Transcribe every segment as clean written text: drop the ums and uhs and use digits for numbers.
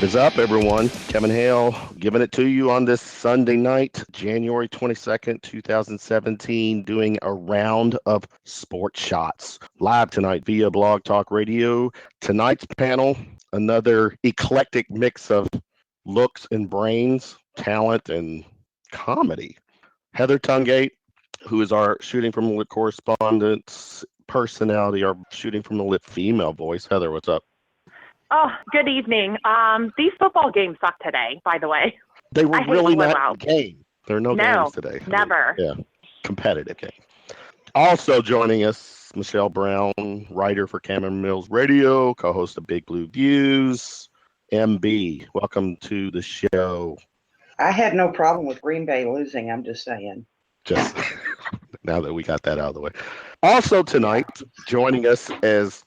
What is up, everyone? Kevin Hale giving it to you on this Sunday night, January 22nd, 2017, doing a round of sports shots live tonight via Blog Talk Radio. Tonight's panel, another eclectic mix of looks and brains, talent and comedy. Heather Tungate, who is our Shooting from the Lip correspondent personality, our Shooting from the Lip female voice. Heather, what's up? Oh, good evening. These football games suck today, by the way. They were really not games. There are no games today. Never. Yeah, competitive game. Also joining us, Michele Brown, writer for Cameron Mills Radio, co-host of Big Blue Views. MB, welcome to the show. I had no problem with Green Bay losing, I'm just saying. Just now that we got that out of the way. Also tonight, joining us as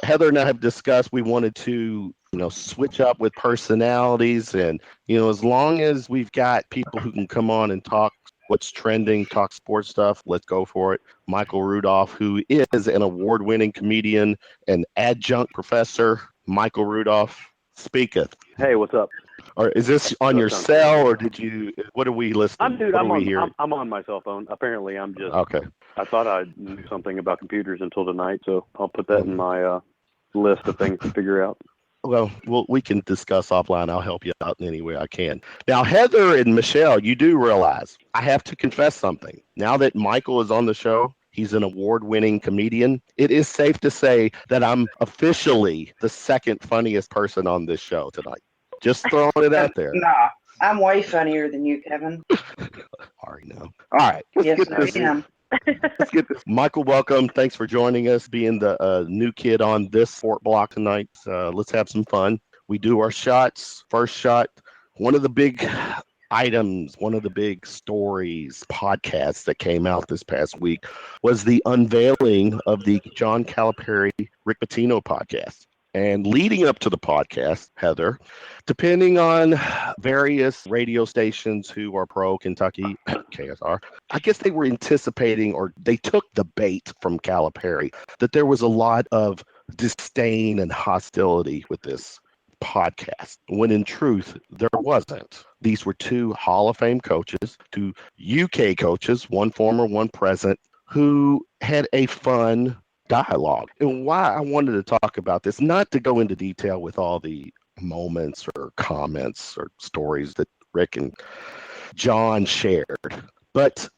Heather and I have discussed we wanted to, switch up with personalities. And, as long as we've got people who can come on and talk what's trending, talk sports stuff, let's go for it. Michael Rudolph, who is an award-winning comedian and adjunct professor. Michael Rudolph speaketh. Hey, what's up? Or is this on your cell, or what are we listening? I'm on my cell phone. Apparently, I'm just, okay. I thought I knew something about computers until tonight, so I'll put that in my list of things to figure out. Well, we can discuss offline. I'll help you out in any way I can. Now, Heather and Michele, you do realize I have to confess something. Now that Michael is on the show, he's an award-winning comedian. It is safe to say that I'm officially the second funniest person on this show tonight. Just throwing it out there. Nah, I'm way funnier than you, Kevin. Already know. All right. Yes, I am. Let's get this. Michael, welcome. Thanks for joining us, being the new kid on this Fort Block tonight. Let's have some fun. We do our shots. First shot, one of the big items, one of the big stories, podcasts that came out this past week was the unveiling of the John Calipari, Rick Pitino podcast. And leading up to the podcast, Heather, depending on various radio stations who are pro Kentucky, KSR, I guess they were anticipating, or they took the bait from Calipari, that there was a lot of disdain and hostility with this podcast, when in truth, there wasn't. These were two Hall of Fame coaches, two UK coaches, one former, one present, who had a fun dialogue. And why I wanted to talk about this, not to go into detail with all the moments or comments or stories that Rick and John shared, but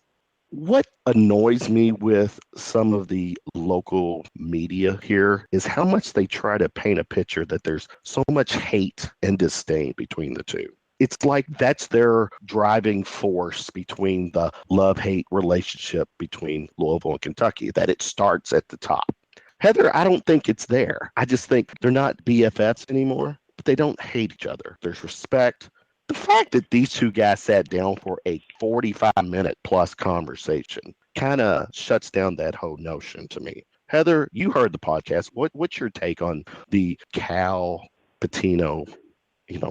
what annoys me with some of the local media here is how much they try to paint a picture that there's so much hate and disdain between the two. It's like that's their driving force between the love-hate relationship between Louisville and Kentucky, that it starts at the top. Heather, I don't think it's there. I just think they're not BFFs anymore, but they don't hate each other. There's respect. The fact that these two guys sat down for a 45-minute plus conversation kind of shuts down that whole notion to me. Heather, you heard the podcast. What's your take on the Cal-Pitino,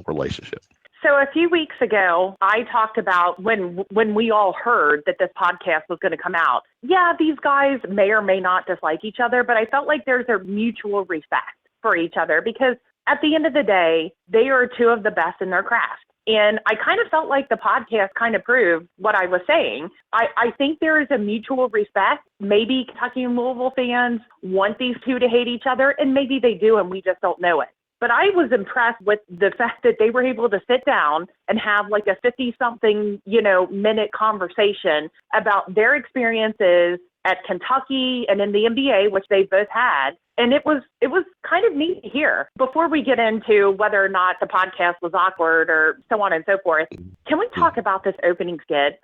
relationship? So a few weeks ago, I talked about when we all heard that this podcast was going to come out. Yeah, these guys may or may not dislike each other, but I felt like there's a mutual respect for each other because at the end of the day, they are two of the best in their craft. And I kind of felt like the podcast kind of proved what I was saying. I think there is a mutual respect. Maybe Kentucky and Louisville fans want these two to hate each other, and maybe they do, and we just don't know it. But I was impressed with the fact that they were able to sit down and have like a 50-something, minute conversation about their experiences at Kentucky and in the NBA, which they both had. And it was kind of neat to hear. Before we get into whether or not the podcast was awkward or so on and so forth, can we talk about this opening skit?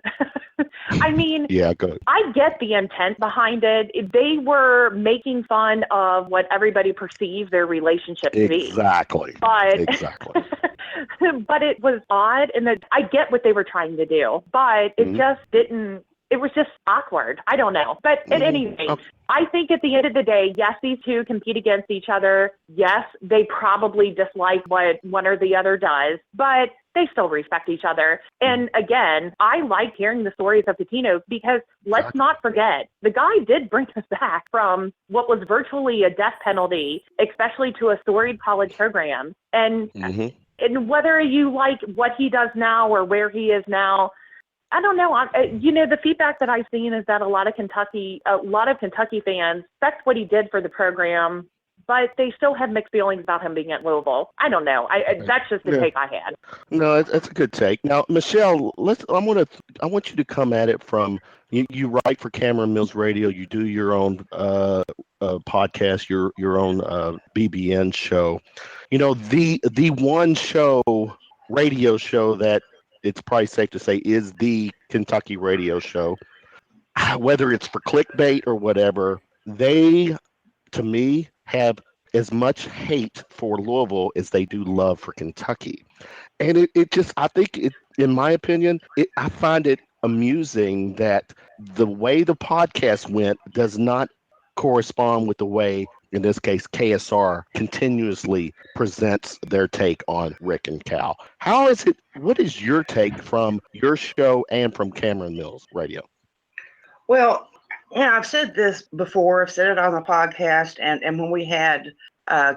I mean, yeah, go ahead. I get the intent behind it. They were making fun of what everybody perceived their relationship to be. Exactly. But it was odd, and I get what they were trying to do, but it just didn't it was just awkward. I don't know. But at any rate, I think at the end of the day, yes, these two compete against each other. Yes, they probably dislike what one or the other does, but they still respect each other. And again, I like hearing the stories of Patino because let's not forget, the guy did bring us back from what was virtually a death penalty, especially to a storied college program. And and whether you like what he does now or where he is now, I don't know. The feedback that I've seen is that a lot of Kentucky fans respect what he did for the program, but they still have mixed feelings about him being at Louisville. I don't know. That's just the take I had. No, that's a good take. Now, Michele, I want you to come at it from you write for Cameron Mills Radio. You do your own podcast, your own BBN show. The one radio show that it's probably safe to say is the Kentucky radio show. Whether it's for clickbait or whatever, they, to me, have as much hate for Louisville as they do love for Kentucky. And in my opinion, I find it amusing that the way the podcast went does not correspond with the way, in this case, KSR continuously presents their take on Rick and Cal. What is your take from your show and from Cameron Mills Radio? Well, I've said this before. I've said it on the podcast. And when we had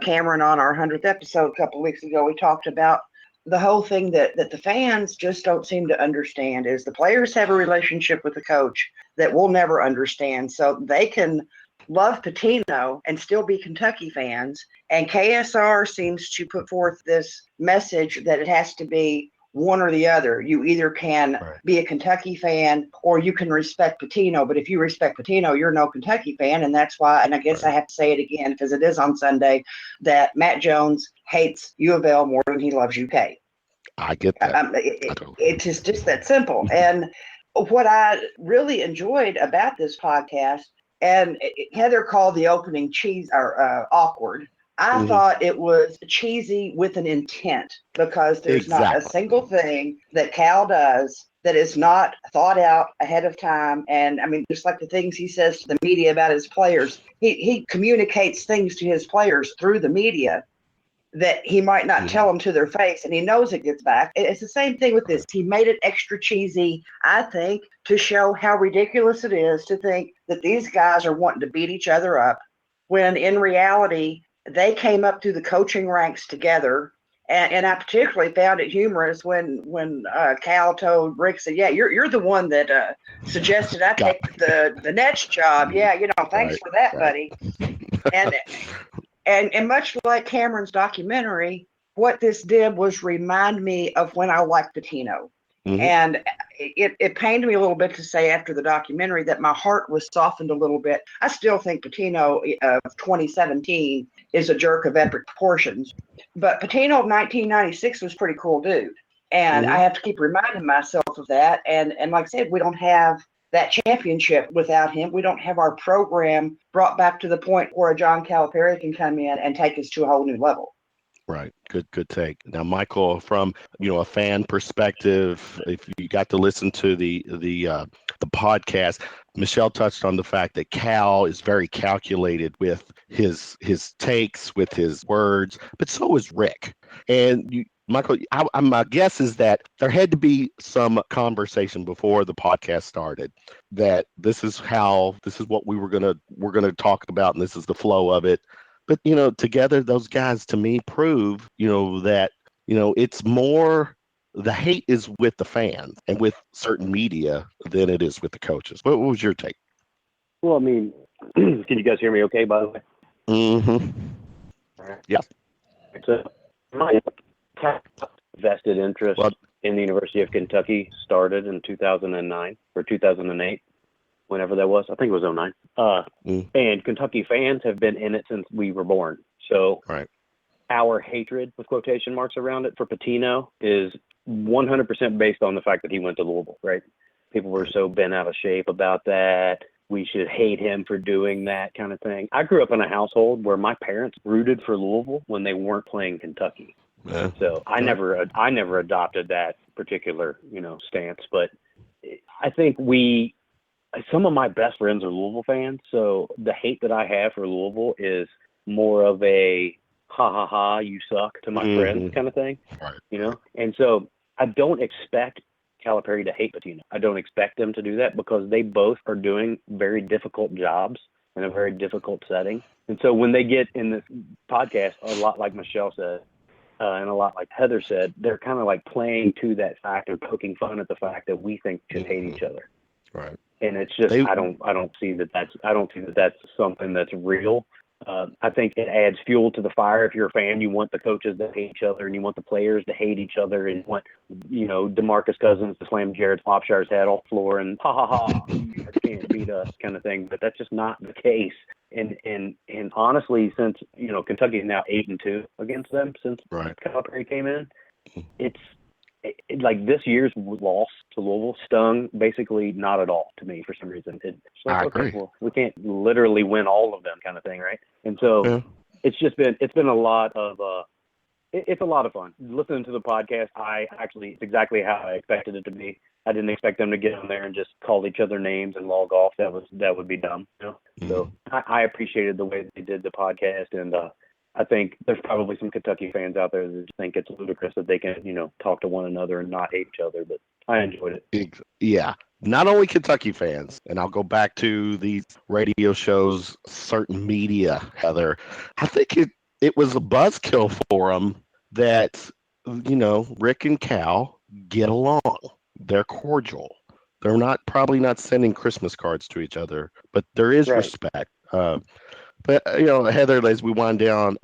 Cameron on our 100th episode a couple of weeks ago, we talked about the whole thing that the fans just don't seem to understand is the players have a relationship with the coach that we'll never understand. So they can love Patino and still be Kentucky fans. And KSR seems to put forth this message that it has to be one or the other. You either can be a Kentucky fan or you can respect Patino. But if you respect Patino, you're no Kentucky fan. And that's why, and I guess I have to say it again because it is on Sunday, that Matt Jones hates U of L more than he loves UK. I get that. It's just that simple. And what I really enjoyed about this podcast, and Heather called the opening awkward. I thought it was cheesy with an intent because there's not a single thing that Cal does that is not thought out ahead of time. And I mean, just like the things he says to the media about his players, he communicates things to his players through the media that he might not tell them to their face, and he knows it gets back. It's the same thing with this. He made it extra cheesy, I think, to show how ridiculous it is to think that these guys are wanting to beat each other up when in reality they came up through the coaching ranks together. And I particularly found it humorous when Cal told Rick, said, "Yeah, you're the one that suggested I take the Nets job. Yeah, thanks for that, buddy." And much like Cameron's documentary, what this did was remind me of when I liked Patino. And it pained me a little bit to say after the documentary that my heart was softened a little bit. I still think Patino of 2017 is a jerk of epic proportions. But Patino of 1996 was a pretty cool dude. And I have to keep reminding myself of that. And like I said, we don't have that championship without him. We don't have our program brought back to the point where a John Calipari can come in and take us to a whole new level. Right. Good take. Now, Michael, from a fan perspective, if you got to listen to the podcast, Michele touched on the fact that Cal is very calculated with his takes, with his words, but so is Rick. And Michael, my guess is that there had to be some conversation before the podcast started that this is what we're gonna talk about, and this is the flow of it. But together those guys to me prove that it's more, the hate is with the fans and with certain media than it is with the coaches. What was your take? Well, I mean, can you guys hear me okay, by the way? Yeah. So my vested interest in the University of Kentucky started in 2009 or 2008, whenever that was. I think it was 2009. And Kentucky fans have been in it since we were born. So our hatred, with quotation marks around it, for Patino is 100% based on the fact that he went to Louisville, right? People were so bent out of shape about that. We should hate him for doing that kind of thing. I grew up in a household where my parents rooted for Louisville when they weren't playing Kentucky. Yeah. So I never adopted that particular, stance. But I think we some of my best friends are Louisville fans, so the hate that I have for Louisville is more of a ha ha ha, you suck to my friends kind of thing, right. you know? And so I don't expect Calipari to hate Pitino. I don't expect them to do that because they both are doing very difficult jobs in a very difficult setting. And so when they get in this podcast, a lot like Michele said, and a lot like Heather said, they're kind of like playing to that fact or poking fun at the fact that we think should hate each other. Right. And it's just, I don't see that that's something that's real. I think it adds fuel to the fire. If you're a fan, you want the coaches to hate each other and you want the players to hate each other and you want, DeMarcus Cousins to slam Jared Swapshire's head off the floor and ha ha ha, you guys can't beat us kind of thing. But that's just not the case. And honestly, since, Kentucky is now 8-2 against them since Calipari came in, it's like this year's loss to Louisville stung basically not at all to me for some reason. It's like, I agree. Well, we can't literally win all of them kind of thing, right? And so it's been a lot of it's a lot of fun listening to the podcast. It's exactly how I expected it to be. I didn't expect them to get on there and just call each other names and log off. That would be dumb. So I appreciated the way they did the podcast, and I think there's probably some Kentucky fans out there that think it's ludicrous that they can, talk to one another and not hate each other, but I enjoyed it. Yeah. Not only Kentucky fans, and I'll go back to these radio shows, certain media, Heather. I think it was a buzzkill for them that, Rick and Cal get along. They're cordial. They're probably not sending Christmas cards to each other, but there is respect. But Heather, as we wind down,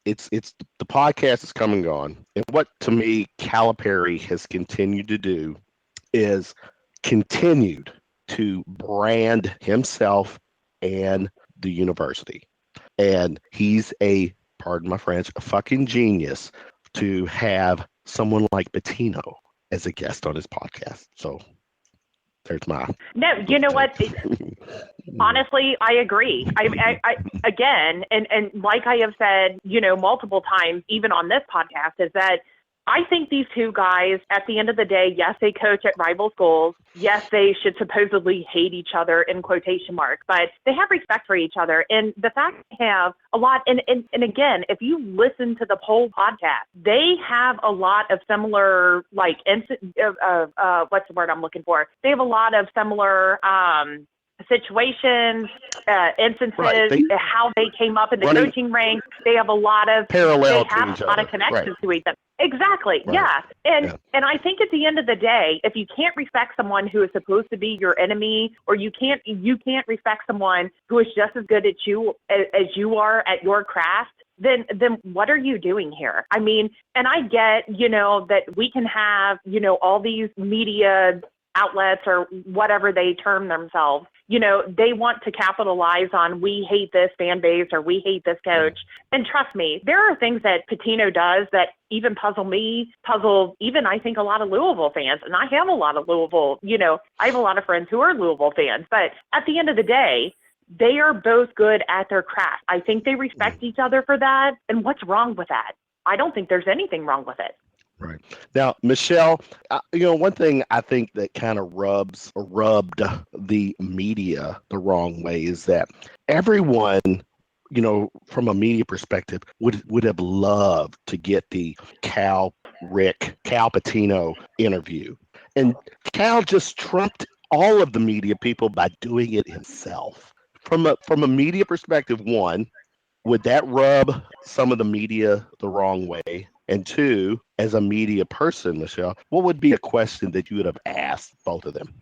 it's the podcast is come and gone, and what to me Calipari has continued to do is continued to brand himself and the university, and he's pardon my French, a fucking genius to have someone like Pitino as a guest on his podcast. So there's my. No, you know what? Honestly, I agree. I again, and like I have said, multiple times, even on this podcast, is that I think these two guys, at the end of the day, yes, they coach at rival schools. Yes, they should supposedly hate each other in quotation marks, but they have respect for each other. And the fact they have a lot, and again, if you listen to the whole podcast, they have a lot of similar, like, what's the word I'm looking for? They have a lot of similar situations, instances, how they came up in the coaching ranks. They have a lot of parallel. They have a lot of connections to each other. Exactly. Right. Yeah. And I think at the end of the day, if you can't respect someone who is supposed to be your enemy, or you can't respect someone who is just as good at you as you are at your craft, then what are you doing here? I mean, and I get, that we can have, all these media outlets or whatever they term themselves, they want to capitalize on, we hate this fan base or we hate this coach. And trust me, there are things that Pitino does that even puzzle even, I think, a lot of Louisville fans. And I have a lot of Louisville, I have a lot of friends who are Louisville fans. But at the end of the day, they are both good at their craft. I think they respect each other for that. And what's wrong with that? I don't think there's anything wrong with it. Right. Now, Michele, one thing I think that kind of rubbed the media the wrong way is that everyone, from a media perspective, would have loved to get the Cal Pitino interview. And Cal just trumped all of the media people by doing it himself. From a media perspective, one, would that rub some of the media the wrong way? And two, as a media person, Michele, what would be a question that you would have asked both of them?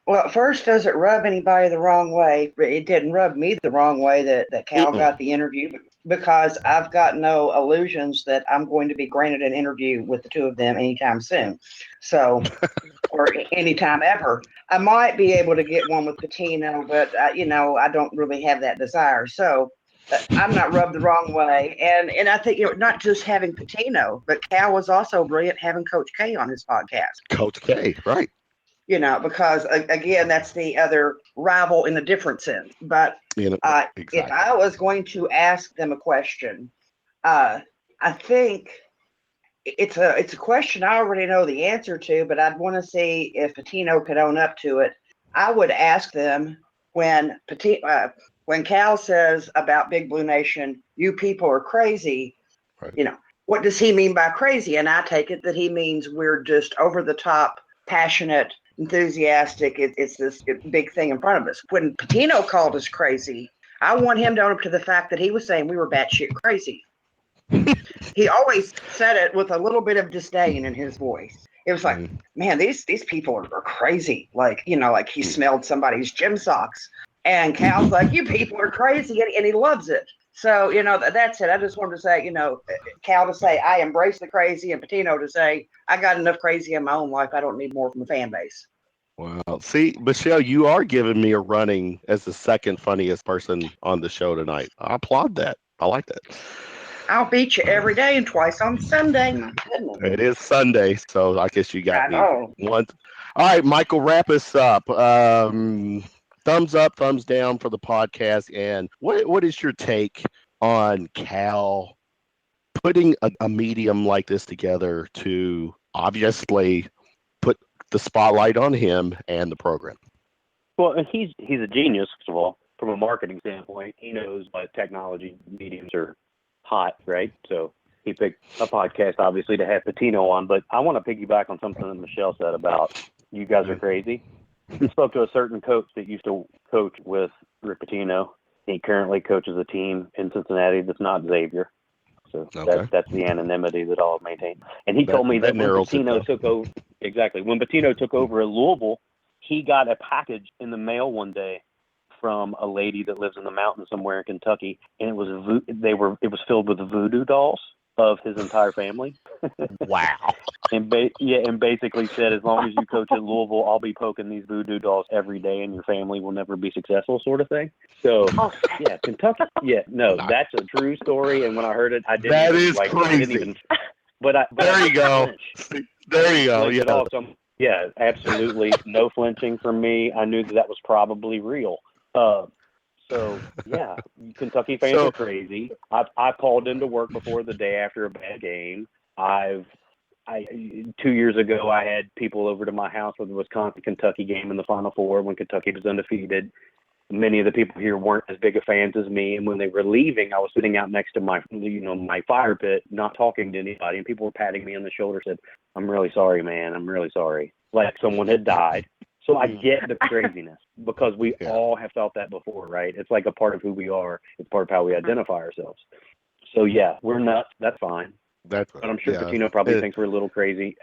Well, first, does it rub anybody the wrong way? It didn't rub me the wrong way that Cal got the interview, because I've got no illusions that I'm going to be granted an interview with the two of them anytime soon. So, or anytime ever. I might be able to get one with Pitino, but, I don't really have that desire. So, I'm not rubbed the wrong way. And I think, not just having Pitino, but Cal was also brilliant having Coach K on his podcast. Coach K, right. Because, again, that's the other rival in a different sense. But exactly. If I was going to ask them a question, I think it's a question I already know the answer to, but I'd want to see if Pitino could own up to it. I would ask them when Cal says about Big Blue Nation, you people are crazy. Right. You know, what does he mean by crazy? And I take it that he means we're just over the top, passionate, enthusiastic. It's this big thing in front of us. When Pitino called us crazy, I want him to own up to the fact that he was saying we were batshit crazy. He always said it with a little bit of disdain in his voice. It was like, man, these people are crazy. Like, you know, like he smelled somebody's gym socks. And Cal's like, you people are crazy. And he loves it. So, you know, that's it. I just wanted to say, you know, Cal to say, I embrace the crazy, and Pitino to say, I got enough crazy in my own life. I don't need more from the fan base. Wow. See, Michele, you are giving me a running as the second funniest person on the show tonight. I applaud that. I like that. I'll beat you every day and twice on Sunday. My goodness. It is Sunday, so I guess you got me once. All right, Michael, wrap us up. Thumbs up, thumbs down for the podcast. And what is your take on Cal putting a medium like this together to obviously put the spotlight on him and the program? Well, he's a genius, first of all, from a marketing standpoint. He knows what technology mediums are hot, right? So he picked a podcast, obviously, to have Pitino on. But I want to piggyback on something that Michele said about you guys are crazy. He spoke to a certain coach that used to coach with Rick Pitino. He currently coaches a team in Cincinnati that's not Xavier. So that's the anonymity that I'll maintain. And he told me that when Pitino took over, when Pitino took over at Louisville, he got a package in the mail one day from a lady that lives in the mountains somewhere in Kentucky, and it was filled with voodoo dolls of his entire family. Wow. And basically said, as long as you coach at Louisville, I'll be poking these voodoo dolls every day, and your family will never be successful, sort of thing. So yeah, Kentucky. Yeah, no, that's a true story. And when I heard it, I didn't. That even, is like, crazy. I didn't even, but there you go. There you go. Yeah. Yeah, absolutely no flinching from me. I knew that was probably real. So yeah, Kentucky fans are crazy. I called into work before the day after a bad game. 2 years ago, I had people over to my house for the Wisconsin-Kentucky game in the Final Four when Kentucky was undefeated. Many of the people here weren't as big of fans as me, and when they were leaving, I was sitting out next to my fire pit, not talking to anybody, and people were patting me on the shoulder, said, "I'm really sorry, man. I'm really sorry." Like someone had died. So I get the craziness because we all have felt that before, right? It's like a part of who we are. It's part of how we identify ourselves. So yeah, we're nuts. That's fine. But I'm sure Pitino probably thinks we're a little crazy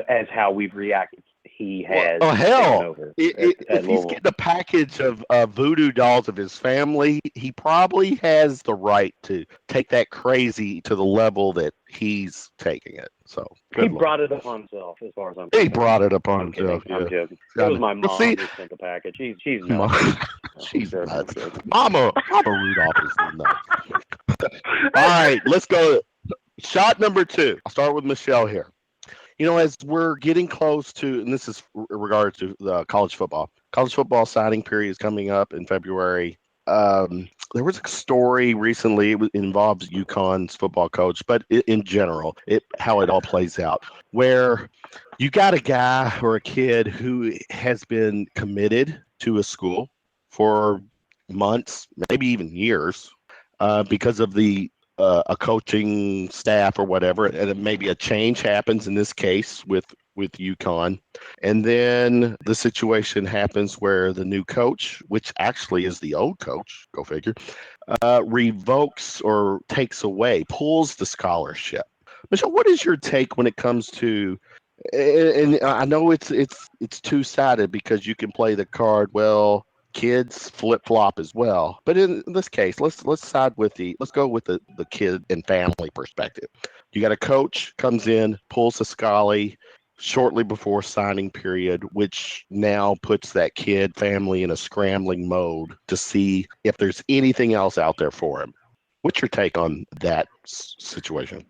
as how we've reacted. He has. Oh, hell. If he's getting a package of voodoo dolls of his family, he probably has the right to take that crazy to the level that he's taking it. So he brought it upon himself, as far as I'm concerned. He brought it upon himself. I'm joking. It was my mom who sent the package. She's nuts. She's nuts. Mama Rudolph is nuts. All right, let's go. Shot number 2. I'll start with Michele here. You know, as we're getting close to, and this is in regard to the college football signing period is coming up in February. There was a story recently. It involves UConn's football coach, but in general, how it all plays out, where you got a guy or a kid who has been committed to a school for months, maybe even years, because of a coaching staff or whatever, and maybe a change happens in this case with UConn, and then the situation happens where the new coach, which actually is the old coach, go figure, revokes or pulls the scholarship. Michele, what is your take when it comes to, and I know it's two-sided because you can play the card, well, kids flip-flop as well, but in this case, let's go with the kid and family perspective. You got a coach comes in, pulls a scholarly shortly before signing period, which now puts that kid family in a scrambling mode to see if there's anything else out there for him. What's your take on that situation?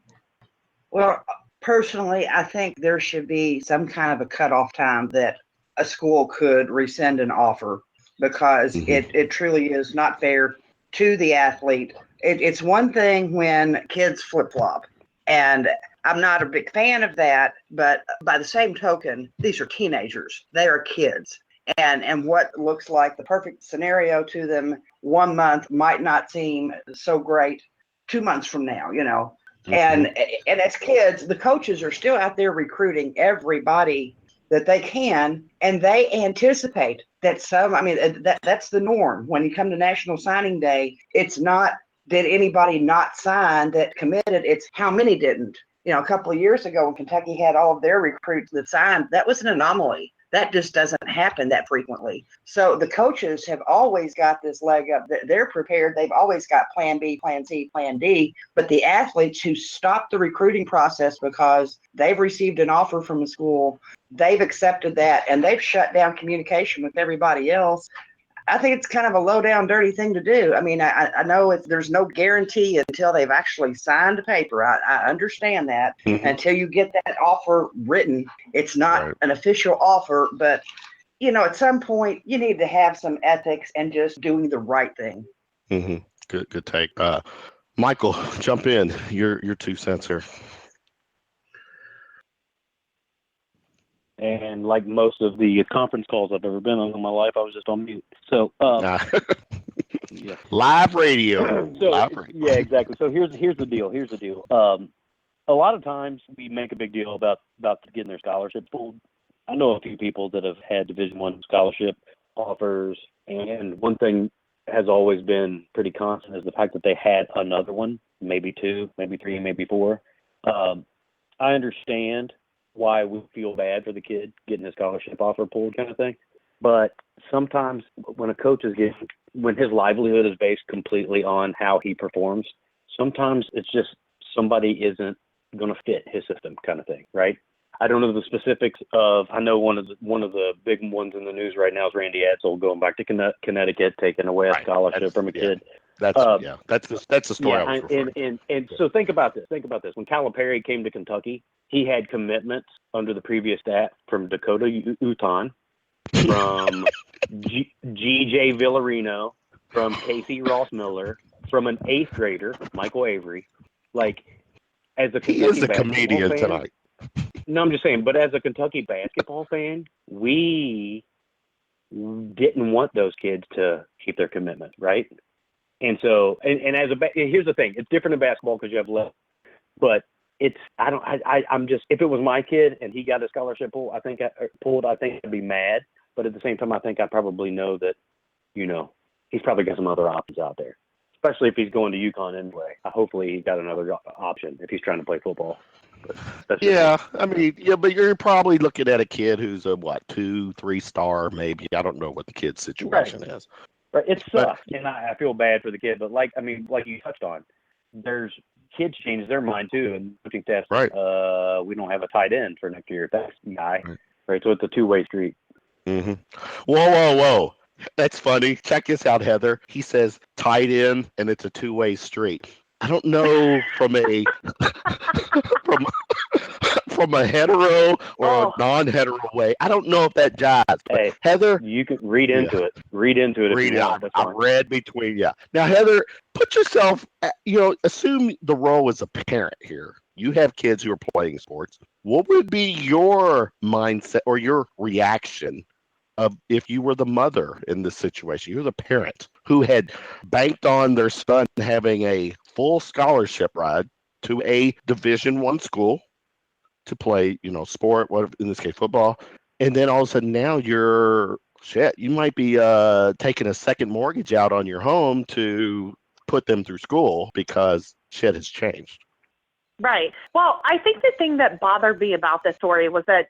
Well, personally, I think there should be some kind of a cutoff time that a school could rescind an offer, because it truly is not fair to the athlete. It's one thing when kids flip-flop. And I'm not a big fan of that, but by the same token, these are teenagers. They are kids. And what looks like the perfect scenario to them 1 month might not seem so great 2 months from now, you know. And as kids, the coaches are still out there recruiting everybody that they can, and they anticipate that that's the norm. When you come to National Signing Day, it's not did anybody not sign that committed, it's how many didn't. You know, a couple of years ago when Kentucky had all of their recruits that signed, that was an anomaly. That just doesn't happen that frequently. So the coaches have always got this leg up. They're prepared. They've always got plan B, plan C, plan D. But the athletes who stop the recruiting process because they've received an offer from a school, they've accepted that, and they've shut down communication with everybody else. I think it's kind of a low down, dirty thing to do. I mean, I know there's no guarantee until they've actually signed the paper. I understand that. Until you get that offer written, it's not an official offer. But, you know, at some point, you need to have some ethics and just doing the right thing. Good take. Michael, jump in. Your 2 cents here. And like most of the conference calls I've ever been on in my life, I was just on mute. So, yeah. Live radio. Yeah, exactly. So here's the deal. A lot of times we make a big deal about getting their scholarship pulled. I know a few people that have had Division I scholarship offers, and one thing has always been pretty constant is the fact that they had another one, maybe 2, maybe 3, maybe 4. I understand why we feel bad for the kid getting his scholarship offer pulled kind of thing. But sometimes when a coach when his livelihood is based completely on how he performs, sometimes it's just somebody isn't going to fit his system kind of thing, right? I don't know the specifics of, I know one of the big ones in the news right now is Randy Edsel going back to Connecticut, taking away a scholarship from a kid. That's the story I was referring to. So think about this. When Calipari came to Kentucky, he had commitments under the previous staff from Dakota Uton, from G.J. Villarino, from Casey Ross Miller, from an 8th grader, Michael Avery. Like, as a Kentucky he is a comedian fan, tonight. No, I'm just saying. But as a Kentucky basketball fan, we didn't want those kids to keep their commitment, right? And so, here's the thing: it's different in basketball because you have less. But I'm just, if it was my kid and he got a scholarship pulled, I think I'd be mad. But at the same time, I think I probably know that, you know, he's probably got some other options out there, especially if he's going to UConn anyway. Hopefully, he's got another option if he's trying to play football. But but you're probably looking at a kid who's a 2-3 star, maybe. I don't know what the kid's situation is. Right, it sucks, and I feel bad for the kid. But like you touched on, there's kids change their mind too, and coaching staff. Right. We don't have a tight end for next year. That's the guy. Right. So it's a 2-way street. Whoa! That's funny. Check this out, Heather. He says tight end, and it's a 2-way street. I don't know from a from a hetero or a non-hetero way. I don't know if that jives. Hey, Heather, you can read into it. Read into it. Read it. I read between. Yeah. Now, Heather, put yourself. Assume the role as a parent here. You have kids who are playing sports. What would be your mindset or your reaction of if you were the mother in this situation? You're the parent who had banked on their son having a full scholarship ride to a Division I school to play, sport, in this case, football. And then all of a sudden now you might be taking a second mortgage out on your home to put them through school because shit has changed. Right. Well, I think the thing that bothered me about this story was that,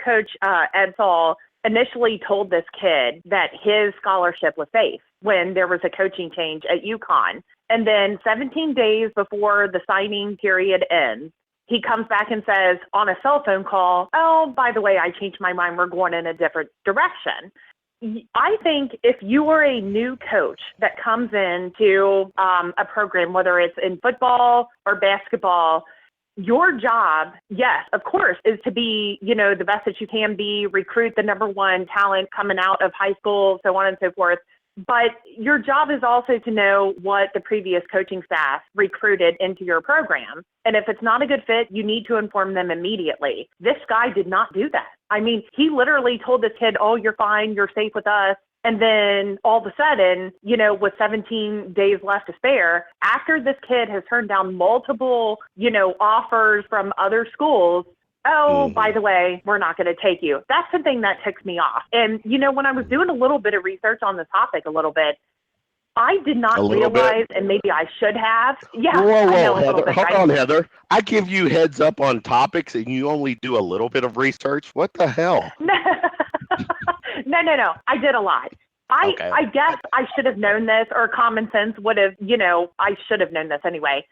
Coach Edsel initially told this kid that his scholarship was safe when there was a coaching change at UConn. And then 17 days before the signing period ends, he comes back and says on a cell phone call, oh, by the way, I changed my mind. We're going in a different direction. I think if you are a new coach that comes into a program, whether it's in football or basketball, your job, yes, of course, is to be, the best that you can be, recruit the number one talent coming out of high school, so on and so forth. But your job is also to know what the previous coaching staff recruited into your program. And if it's not a good fit, you need to inform them immediately. This guy did not do that. I mean, he literally told this kid, oh, you're fine, you're safe with us. And then all of a sudden, with 17 days left to spare, after this kid has turned down multiple, offers from other schools, by the way, we're not going to take you. That's the thing that ticks me off. And, when I was doing a little bit of research on the topic I did not realize, and maybe I should have. Yeah. Whoa, Heather. Hold on, Heather. I give you heads up on topics and you only do a little bit of research. What the hell? No. I did a lot. I guess I should have known this, or common sense would have, I should have known this anyway.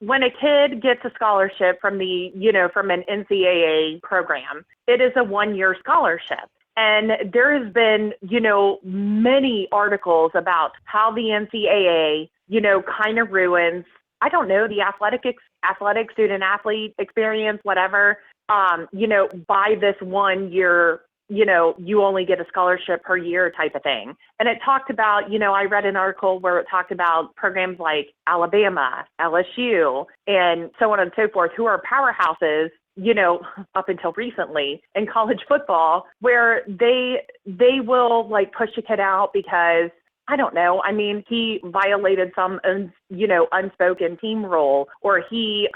When a kid gets a scholarship from from an NCAA program, it is a 1-year scholarship. And there has been, many articles about how the NCAA, kind of ruins, I don't know, the athletic student athlete experience, whatever, by this 1 year, you only get a scholarship per year type of thing. And it talked about, I read an article where it talked about programs like Alabama, LSU, and so on and so forth, who are powerhouses, up until recently in college football, where they will push a kid out because, I don't know, I mean, he violated some, unspoken team rule, or he,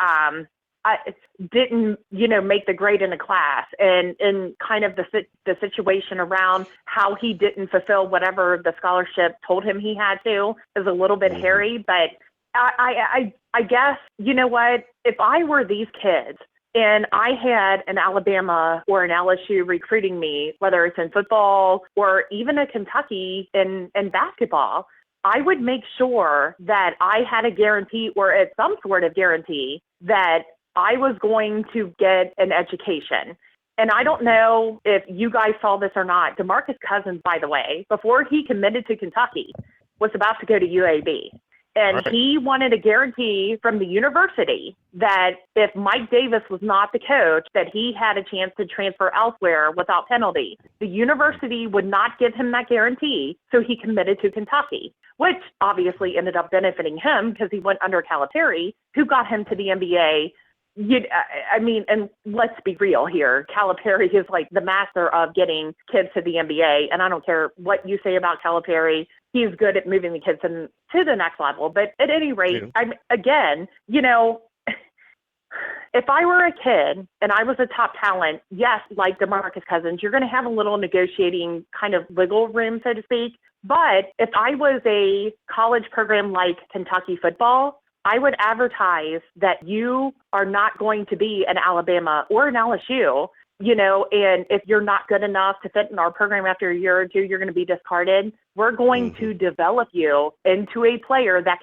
didn't, make the grade in a class, and kind of the situation around how he didn't fulfill whatever the scholarship told him he had to is a little bit hairy. But I guess, what, if I were these kids and I had an Alabama or an LSU recruiting me, whether it's in football or even a Kentucky in basketball, I would make sure that I had a guarantee, or at some sort of guarantee, that I was going to get an education. And I don't know if you guys saw this or not. DeMarcus Cousins, by the way, before he committed to Kentucky, was about to go to UAB. And he wanted a guarantee from the university that if Mike Davis was not the coach, that he had a chance to transfer elsewhere without penalty. The university would not give him that guarantee, so he committed to Kentucky, which obviously ended up benefiting him because he went under Calipari, who got him to the NBA. And let's be real here. Calipari is like the master of getting kids to the NBA. And I don't care what you say about Calipari. He's good at moving the kids to the next level. But at any rate, if I were a kid and I was a top talent, yes, like DeMarcus Cousins, you're going to have a little negotiating kind of wiggle room, so to speak. But if I was a college program like Kentucky football, I would advertise that you are not going to be an Alabama or an LSU, and if you're not good enough to fit in our program after a year or two, you're going to be discarded. We're going to develop you into a player that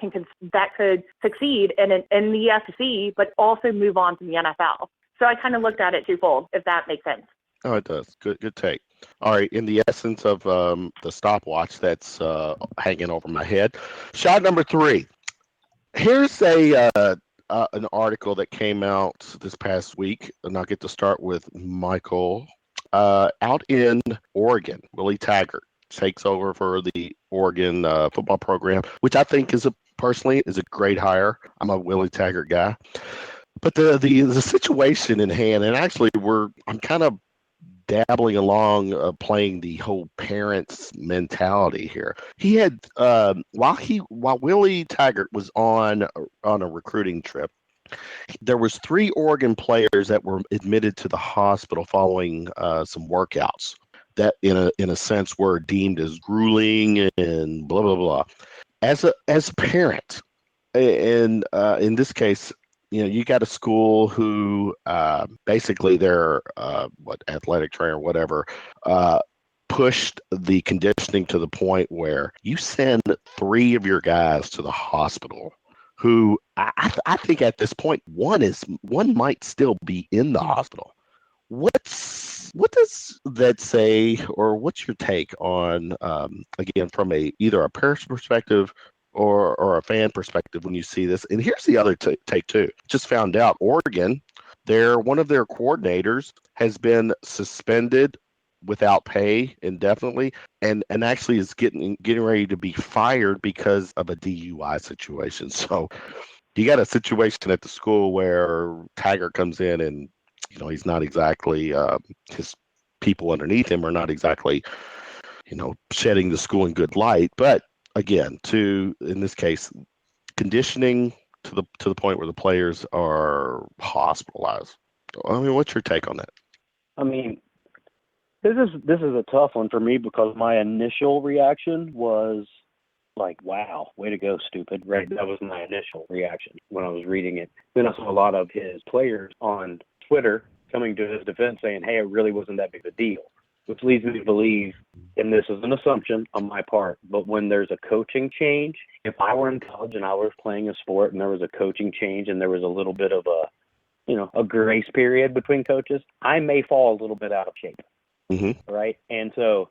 could succeed in the SEC, but also move on to the NFL. So I kind of looked at it twofold, if that makes sense. Oh, it does. Good take. All right. In the essence of the stopwatch that's hanging over my head, shot number 3. Here's an article that came out this past week, and I'll get to start with Michael. Out in Oregon, Willie Taggart takes over for the Oregon football program, which I think personally is a great hire. I'm a Willie Taggart guy. But the situation in hand, and actually I'm kind of dabbling along playing the whole parents mentality here. He had while Willie Taggart was on a recruiting trip, there was 3 Oregon players that were admitted to the hospital following some workouts that in a sense were deemed as grueling and blah blah blah. As a parent, and in this case, you got a school who basically their athletic trainer, whatever, pushed the conditioning to the point where you send 3 of your guys to the hospital, who I think at this point one might still be in the hospital. What does that say, or what's your take on again from either a parent's perspective or a fan perspective when you see this? And here's the other take too. Just found out Oregon, one of their coordinators has been suspended without pay indefinitely, and actually is getting ready to be fired because of a DUI situation. So you got a situation at the school where Taggart comes in, and he's not exactly his people underneath him are not exactly shedding the school in good light. But again, in this case, conditioning to the point where the players are hospitalized. I mean, what's your take on that? I mean, this is a tough one for me because my initial reaction was like, wow, way to go, stupid. Right? That was my initial reaction when I was reading it. Then I saw a lot of his players on Twitter coming to his defense saying, hey, it really wasn't that big of a deal, which leads me to believe, and this is an assumption on my part, but when there's a coaching change, if I were in college and I was playing a sport and there was a coaching change and there was a little bit of a grace period between coaches, I may fall a little bit out of shape. Mm-hmm. Right? And so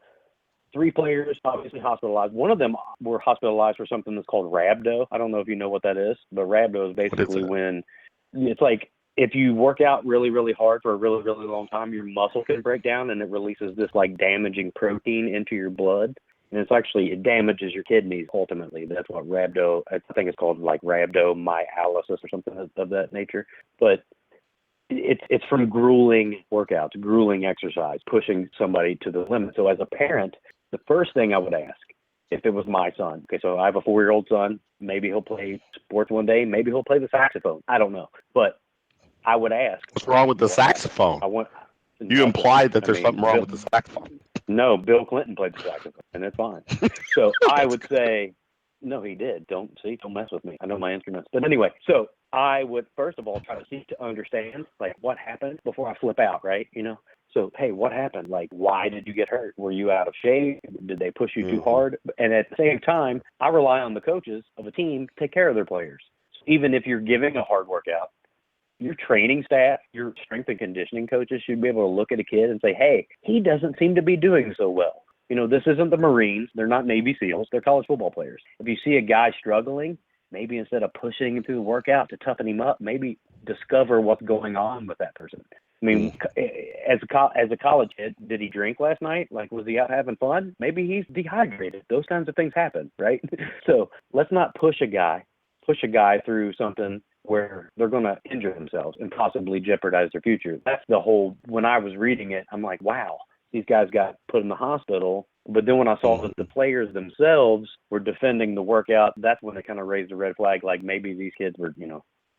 3 players obviously hospitalized. One of them were hospitalized for something that's called rhabdo. I don't know if you know what that is, but rhabdo is basically when it's like if you work out really, really hard for a really, really long time, your muscle can break down and it releases this like damaging protein into your blood. And it damages your kidneys ultimately. That's what rhabdo, I think it's called like rhabdomyolysis or something of that nature. But it's from grueling workouts, grueling exercise, pushing somebody to the limit. So as a parent, the first thing I would ask, if it was my son, okay, so I have a 4-year-old son, maybe he'll play sports one day, maybe he'll play the saxophone. I don't know. But I would ask. What's wrong with the saxophone? You implied that there's something wrong with the saxophone. No, Bill Clinton played the saxophone, and it's fine. So I would say, no, he did. Don't mess with me. I know my instruments. But anyway, so I would first of all try to seek to understand like what happened before I flip out, right? So, hey, what happened? Like, why did you get hurt? Were you out of shape? Did they push you too hard? And at the same time, I rely on the coaches of a team to take care of their players. So even if you're giving a hard workout, your training staff, your strength and conditioning coaches should be able to look at a kid and say, hey, he doesn't seem to be doing so well. This isn't the Marines. They're not Navy SEALs. They're college football players. If you see a guy struggling, maybe instead of pushing him through the workout to toughen him up, maybe discover what's going on with that person. I mean, as a college kid, did he drink last night? Like, was he out having fun? Maybe he's dehydrated. Those kinds of things happen, right? So let's not push a guy through something where they're going to injure themselves and possibly jeopardize their future. That's the whole, when I was reading it, I'm like, wow, these guys got put in the hospital. But then when I saw that the players themselves were defending the workout, that's when it kind of raised a red flag, like maybe these kids were,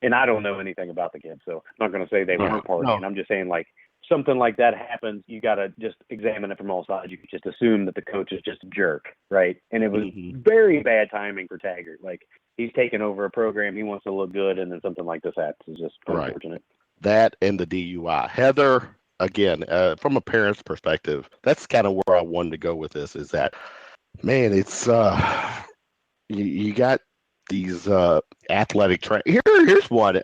and I don't know anything about the kids, so I'm not going to say they weren't partying. No. I'm just saying, like, something like that happens, you got to just examine it from all sides. You can just assume that the coach is just a jerk, right? And it was very bad timing for Taggart. Like, he's taking over a program, he wants to look good, and then something like this happens. It's just unfortunate. That and the DUI. Heather, again, from a parent's perspective, that's kind of where I wanted to go with this, is that, man, it's you got these athletic here's one.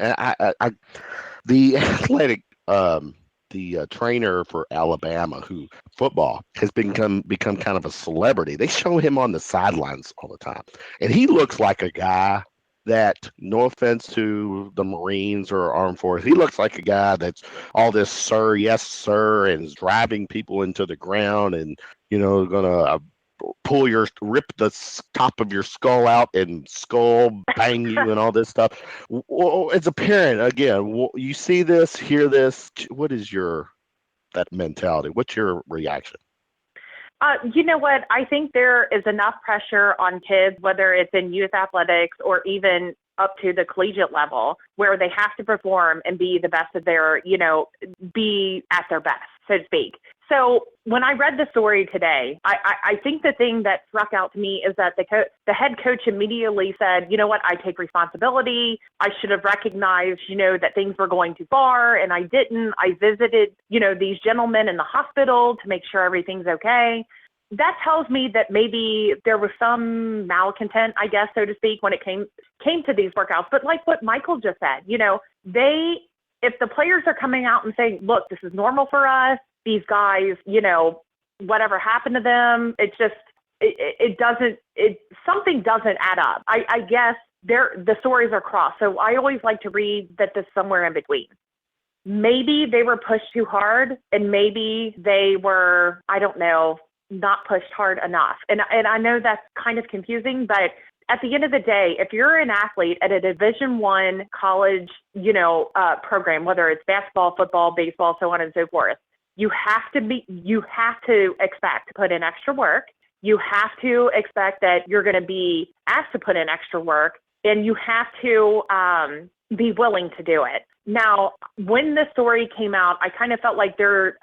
The athletic the trainer for Alabama, who football has become kind of a celebrity. They show him on the sidelines all the time, and he looks like a guy that, no offense to the Marines or Armed Forces, he looks like a guy that's all this sir, yes sir, and is driving people into the ground and gonna rip the top of your skull out and skull bang you and all this stuff. Well, as a parent, again, you see this, hear this, what is that mentality? What's your reaction? You know what? I think there is enough pressure on kids, whether it's in youth athletics or even up to the collegiate level, where they have to perform and be the best of their, be at their best, so to speak. So when I read the story today, I think the thing that struck out to me is that the head coach immediately said, you know what, I take responsibility. I should have recognized, that things were going too far, and I didn't. I visited, these gentlemen in the hospital to make sure everything's okay. That tells me that maybe there was some malcontent, I guess, so to speak, when it came to these workouts. But like what Michael just said, if the players are coming out and saying, look, this is normal for us, these guys, whatever happened to them, it's just, something doesn't add up. I guess the stories are crossed. So I always like to read that there's somewhere in between. maybe they were pushed too hard, and maybe they were, I don't know, not pushed hard enough. And I know that's kind of confusing, but at the end of the day, if you're an athlete at a Division I college, program, whether it's basketball, football, baseball, so on and so forth, you have to expect to put in extra work. You have to expect that you're going to be asked to put in extra work, and you have to be willing to do it. Now, when the story came out, I kind of felt like there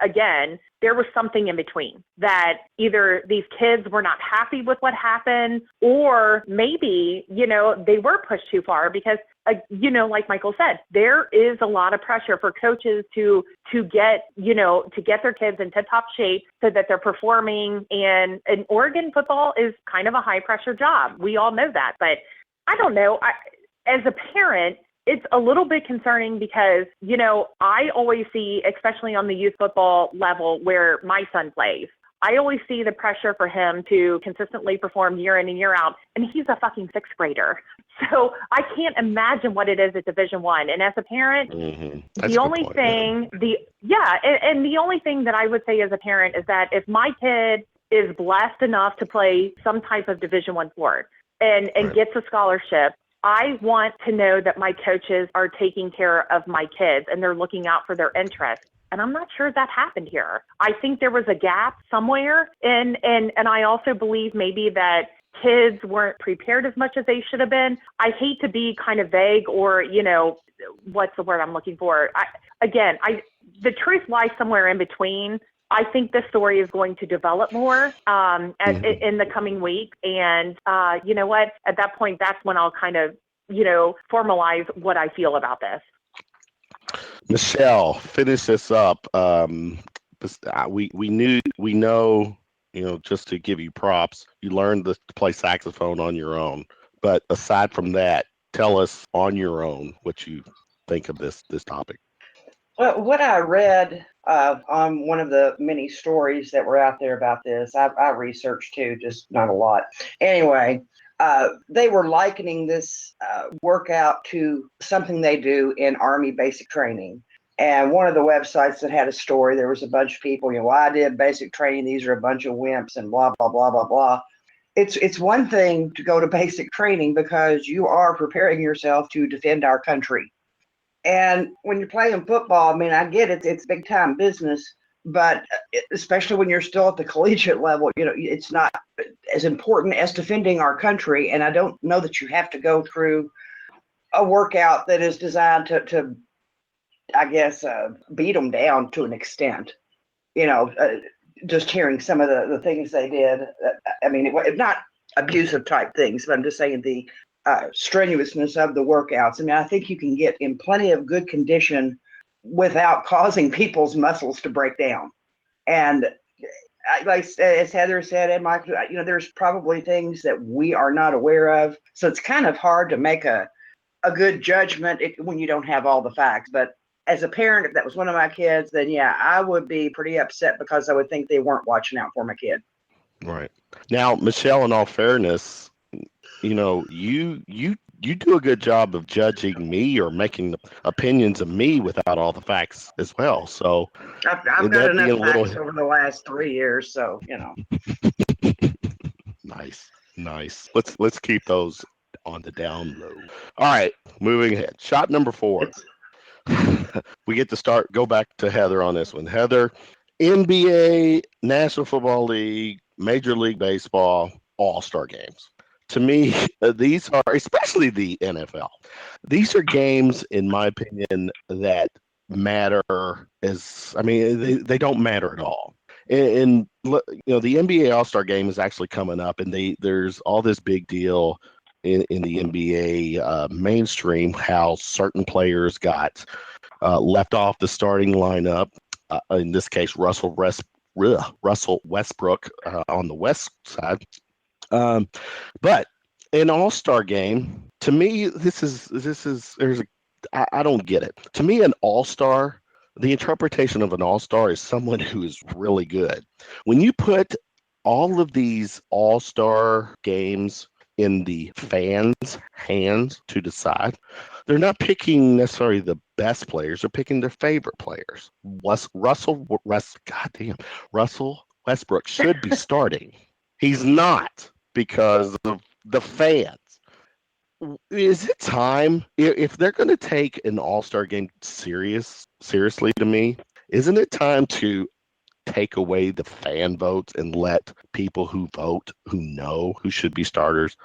was something in between, that either these kids were not happy with what happened, or maybe, they were pushed too far because, like Michael said, there is a lot of pressure for coaches to get their kids in tip-top shape so that they're performing. And Oregon football is kind of a high-pressure job. We all know that. But I don't know. As a parent, it's a little bit concerning because, I always see, especially on the youth football level where my son plays, I always see the pressure for him to consistently perform year in and year out. And he's a fucking sixth grader. So I can't imagine what it is at Division I. And as a parent, the only thing, and the only thing that I would say as a parent is that if my kid is blessed enough to play some type of Division I sport and gets a scholarship, I want to know that my coaches are taking care of my kids and they're looking out for their interests. And I'm not sure that happened here. I think there was a gap somewhere. And I also believe maybe that kids weren't prepared as much as they should have been. I hate to be kind of vague or, what's the word I'm looking for? The truth lies somewhere in between. I think this story is going to develop more in the coming week. And you know what? At that point, that's when I'll kind of, formalize what I feel about this. Michele, finish this up. We know, just to give you props, you learned to play saxophone on your own. But aside from that, tell us on your own what you think of this topic. Well, what I read on one of the many stories that were out there about this, I researched too, just not a lot. Anyway, they were likening this workout to something they do in Army basic training. And one of the websites that had a story, there was a bunch of people, I did basic training. These are a bunch of wimps and blah, blah, blah, blah, blah. It's one thing to go to basic training because you are preparing yourself to defend our country. And when you're playing football, I get it. It's big time business, but especially when you're still at the collegiate level, it's not as important as defending our country. And I don't know that you have to go through a workout that is designed to beat them down to an extent, just hearing some of the things they did. It's not abusive type things, but I'm just saying the strenuousness of the workouts. I think you can get in plenty of good condition without causing people's muscles to break down. And as Heather said, and Mike, there's probably things that we are not aware of. So it's kind of hard to make a good judgment when you don't have all the facts. But as a parent, if that was one of my kids, then I would be pretty upset because I would think they weren't watching out for my kid. Right. Now, Michele, in all fairness, you do a good job of judging me or making opinions of me without all the facts as well. So I've got enough facts over the last 3 years. So, Nice. Let's keep those on the down low. All right, moving ahead. Shot number 4. We get to go back to Heather on this one. Heather, NBA, National Football League, Major League Baseball, All-Star games. To me, these are, especially the NFL, these are games, in my opinion, that matter they don't matter at all. And the NBA All-Star game is actually coming up, and there's all this big deal in the NBA mainstream, how certain players got left off the starting lineup. In this case, Russell Westbrook on the West side. But an all-star game, to me, I don't get it. To me, an all-star, the interpretation of an all-star is someone who is really good. When you put all of these all-star games in the fans' hands to decide. They're not picking necessarily the best players; they're picking their favorite players. Russell Westbrook should be starting. He's not because of the fans. Is it time if they're going to take an All-Star game seriously to me? Isn't it time to take away the fan votes and let people who vote, who know who should be starters?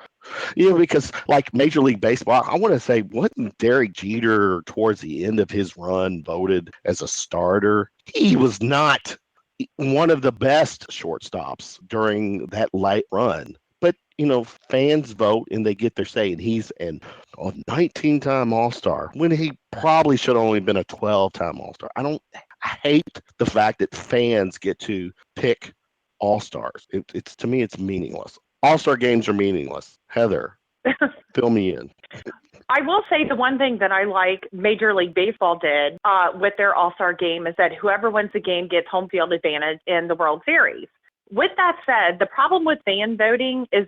Because like Major League Baseball, I want to say, wasn't Derek Jeter towards the end of his run voted as a starter? He was not one of the best shortstops during that late run. But, fans vote and they get their say, and he's a 19-time All-Star when he probably should have only been a 12-time All-Star. I hate the fact that fans get to pick All-Stars. It's to me, it's meaningless. All-Star games are meaningless. Heather, fill me in. I will say the one thing that I like Major League Baseball did with their All-Star game is that whoever wins the game gets home field advantage in the World Series. With that said, the problem with fan voting is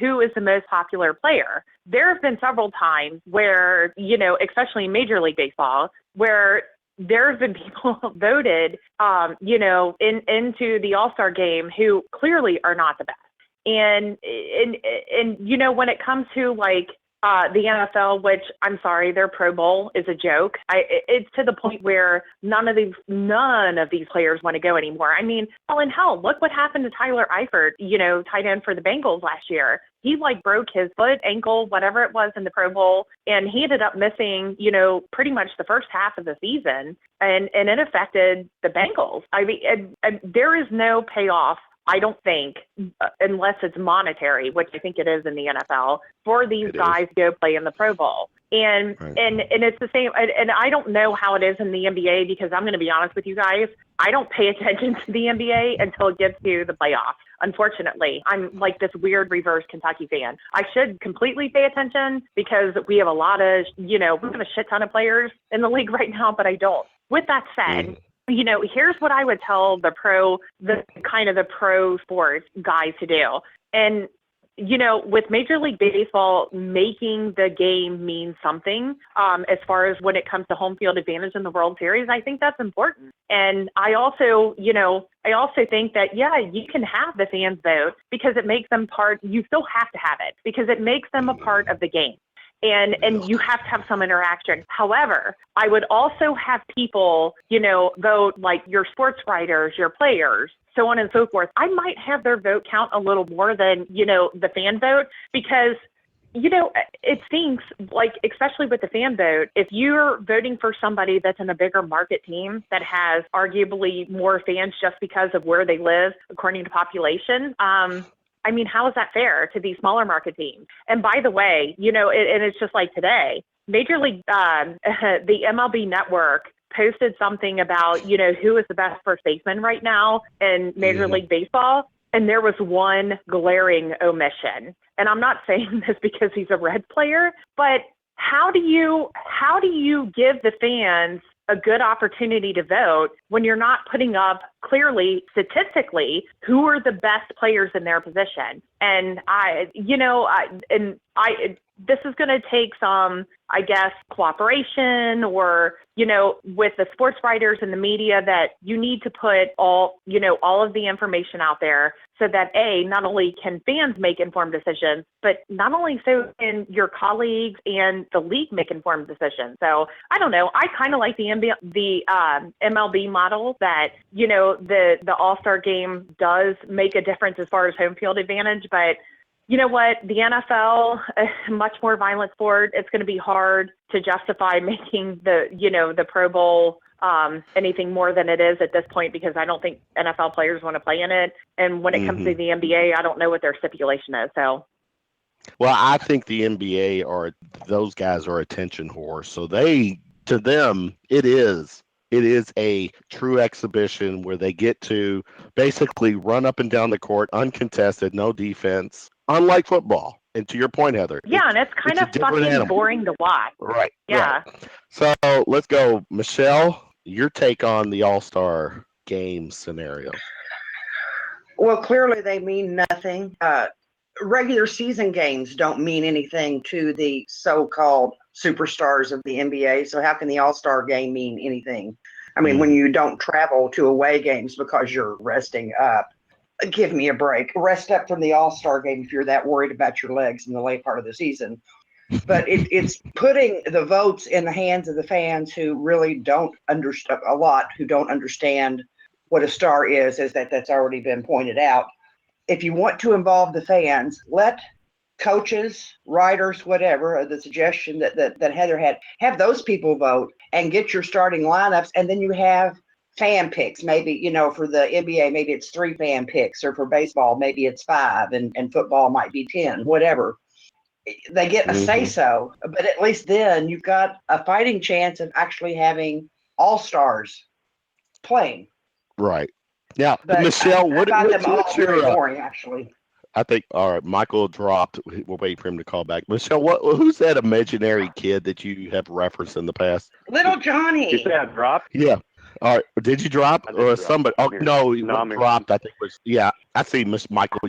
who is the most popular player. There have been several times where, especially in Major League Baseball, where there have been people voted, into the All-Star game who clearly are not the best. And when it comes to the NFL, which I'm sorry, their Pro Bowl is a joke. It's to the point where none of these players want to go anymore. I mean, hell, look what happened to Tyler Eifert, tight end for the Bengals last year. He broke his foot, ankle, whatever it was in the Pro Bowl, and he ended up missing, pretty much the first half of the season, and it affected the Bengals. I mean, and there is no payoff, I don't think, unless it's monetary, which I think it is in the NFL, for these guys to go play in the Pro Bowl. And it's the same. And I don't know how it is in the NBA, because I'm going to be honest with you guys, I don't pay attention to the NBA until it gets to the playoffs. Unfortunately, I'm like this weird reverse Kentucky fan. I should completely pay attention because we have a lot of, we have a shit ton of players in the league right now, but I don't. With that said, here's what I would tell the pro sports guys to do. And, with Major League Baseball making the game mean something, as far as when it comes to home field advantage in the World Series, I think that's important. And I also think that, you can have the fans vote because it makes them you still have to have it because it makes them a part of the game. And you have to have some interaction. However, I would also have people, vote like your sports writers, your players, so on and so forth. I might have their vote count a little more than, the fan vote because, it stinks, especially with the fan vote, if you're voting for somebody that's in a bigger market team that has arguably more fans just because of where they live, according to population, I mean, how is that fair to these smaller market teams? And by the way, and it's just like today, Major League, the MLB Network posted something about, who is the best first baseman right now in Major League Baseball. And there was one glaring omission. And I'm not saying this because he's a Red player, but how do you give the fans a good opportunity to vote when you're not putting up clearly statistically who are the best players in their position? And this is going to take some, I guess, cooperation or, with the sports writers and the media, that you need to put all of the information out there so that not only can fans make informed decisions, but not only so can your colleagues and the league make informed decisions. So I don't know. I kind of like the MLB model that, the All-Star game does make a difference as far as home field advantage, but you know what? The NFL, a much more violent sport. It's going to be hard to justify making the Pro Bowl anything more than it is at this point, because I don't think NFL players want to play in it. And when it comes to the NBA, I don't know what their stipulation is. So, well, I think the NBA those guys are attention whores. So to them, it is a true exhibition where they get to basically run up and down the court uncontested, no defense. Unlike football. And to your point, Heather. Yeah, and it's kind of fucking boring to watch. Right. Yeah. Right. So let's go. Michele, your take on the All-Star game scenario. Well, clearly they mean nothing. regular season games don't mean anything to the so-called superstars of the NBA. So how can the All-Star game mean anything? I mean, when you don't travel to away games because you're resting up, give me a break. Rest up from the All-Star game if you're that worried about your legs in the late part of the season. But it's putting the votes in the hands of the fans who really don't understand a lot, who don't understand what a star is that's already been pointed out. If you want to involve the fans, let coaches, writers, whatever, the suggestion that Heather had, have those people vote and get your starting lineups. And then you have fan picks. Maybe, for the NBA, maybe it's 3 fan picks, or for baseball, maybe it's 5, and football might be 10, whatever. They get a say-so, but at least then you've got a fighting chance of actually having all-stars playing. Right. Now, But Michelle, I find them all what's very your boring, actually. I think, all right, Michael dropped. We'll wait for him to call back. Michelle, who's that imaginary kid that you have referenced in the past? Little Johnny. You say I dropped? Yeah. All right. Did you drop? I did Or drop. somebody? Oh, no, you I'm here. dropped. I think it was, yeah. I see, Miss Michael,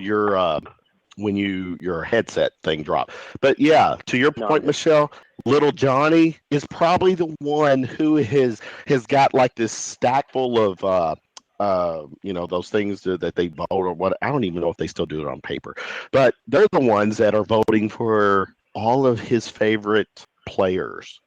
when your headset thing dropped. But yeah, to your point, Michelle, little Johnny is probably the one who has got like this stack full of those things that they vote, or what, I don't even know if they still do it on paper, but they're the ones that are voting for all of his favorite players.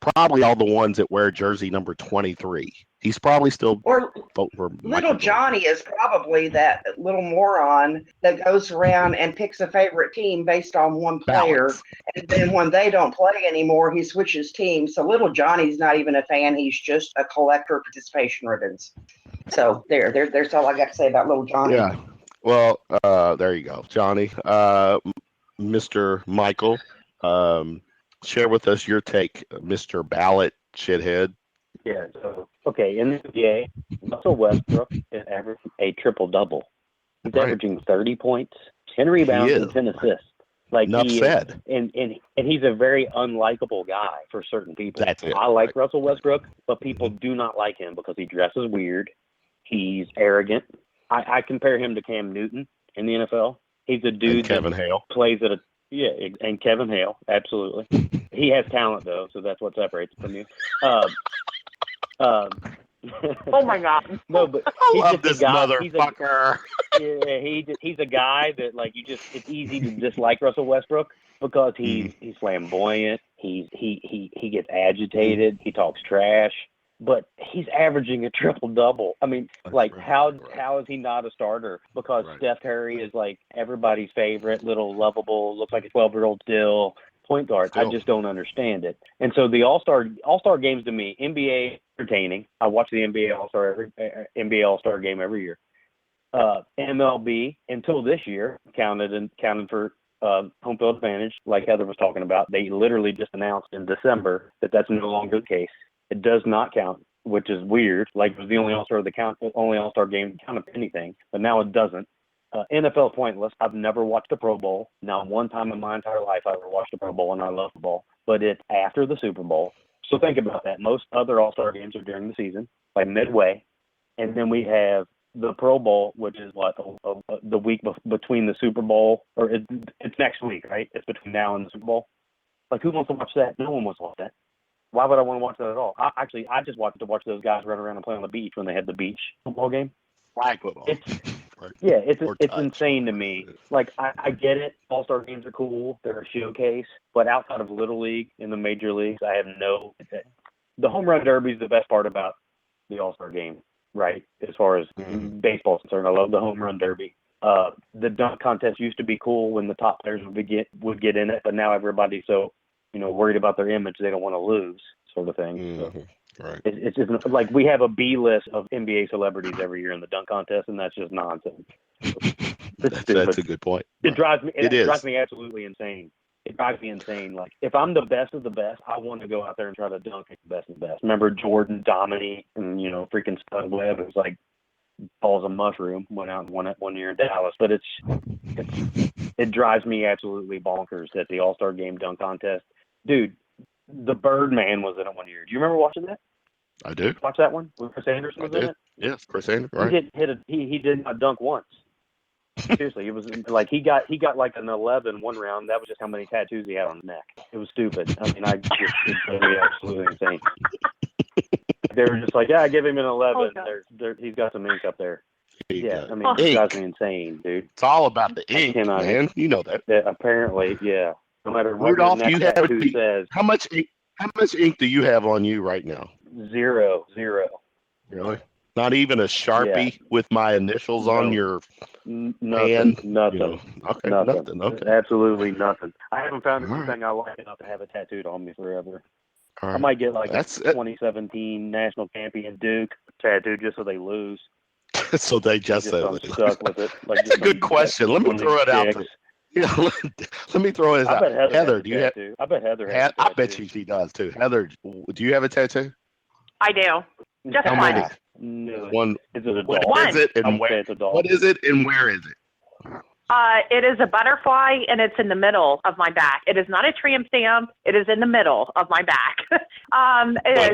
Probably all the ones that wear jersey number 23. He's probably still voting for Little Johnny is probably that little moron that goes around and picks a favorite team based on one player. Balance. And then when they don't play anymore, he switches teams. So little Johnny's not even a fan. He's just a collector of participation ribbons. So there's all I got to say about little Johnny. Yeah. Well, there you go, Johnny. Mr. Michael, share with us your take, Mr. Ballot Shithead. Yeah. So, okay, in the NBA, Russell Westbrook is averaging a triple-double. He's averaging 30 points, 10 rebounds, and 10 assists. Like, Enough said. And he's a very unlikable guy for certain people. That's it. I like Russell Westbrook, but people do not like him because he dresses weird. He's arrogant. I compare him to Cam Newton in the NFL. He's a dude Kevin Hale plays at and Kevin Hale, absolutely. He has talent though, so that's what separates him from you. Oh my God! No, but I he's love just this a guy. motherfucker. He's a guy that, like, it's easy to dislike Russell Westbrook because he's flamboyant. He gets agitated. He talks trash. But he's averaging a triple-double. I mean, how is he not a starter? Because Steph Curry is, like, everybody's favorite, little lovable, looks like a 12-year-old still point guard. I just don't understand it. And so the All-Star games to me, NBA entertaining. I watch the NBA All-Star game every year. MLB until this year counted for home field advantage, like Heather was talking about. They literally just announced in December that that's no longer the case. It does not count, which is weird. Like, it was the only All-Star game that counted for anything, but now it doesn't. NFL pointless. I've never watched a Pro Bowl. Not one time in my entire life I ever watched a Pro Bowl, and I love football. But it's after the Super Bowl. So think about that. Most other All-Star games are during the season, like midway. And then we have the Pro Bowl, which is the week between the Super Bowl, or it's next week, right? It's between now and the Super Bowl. Like, who wants to watch that? No one wants to watch that. Why would I want to watch that at all? I just wanted to watch those guys run around and play on the beach when they had the beach football game. Flag football. It's insane to me. Like, I get it. All-Star games are cool. They're a showcase. But outside of Little League in the major leagues, I have the home run derby is the best part about the All-Star game, right? As far as baseball is concerned, I love the home run derby. The dunk contest used to be cool when the top players would get in it, but now everybody's so worried about their image, they don't want to lose, sort of thing. So it's just like we have a B list of NBA celebrities every year in the dunk contest, and that's just nonsense. That's a good point. It drives me. It drives me absolutely insane. It drives me insane. Like, if I'm the best of the best, I want to go out there and try to dunk at the best of the best. Remember Jordan, Dominique, and freaking Spud Webb? It was like balls of mushroom. Went out and won it one year in Dallas, but it drives me absolutely bonkers that the All-Star Game dunk contest. Dude, the Birdman was in it one year. Do you remember watching that? I do. Watch that one when Chris Anderson was in it? Yes, Chris Anderson. Right. He did not dunk once. Seriously, it was like he got like an 11 one round. That was just how many tattoos he had on his neck. It was stupid. I mean, it's really absolutely insane. They were just like, yeah, I give him an 11. He's got some ink up there. Yeah, I mean, it drives me insane, dude. It's all about the ink, man. You know that. Apparently, yeah. No matter what Rudolph, your neck tattoo says. How much ink do you have on you right now? Zero. Really? Not even a Sharpie with my initials on your hand? Nothing. Okay, nothing. Okay. Absolutely nothing. I haven't found anything I like enough to have it tattooed on me forever. Right. I might get like a 2017 national champion Duke tattooed just so they lose. So they just I'm stuck with it. Like, that's a good question. Let me throw it out there. Yeah, let me throw it out. Heather, do you have? I bet Heather has. I bet you she does too. Heather, do you have a tattoo? I do. Just how one. many? No. One. Is it a what doll? is it and where? What is it and where is it? It is a butterfly, and it's in the middle of my back. It is not a tramp stamp. It is in the middle of my back.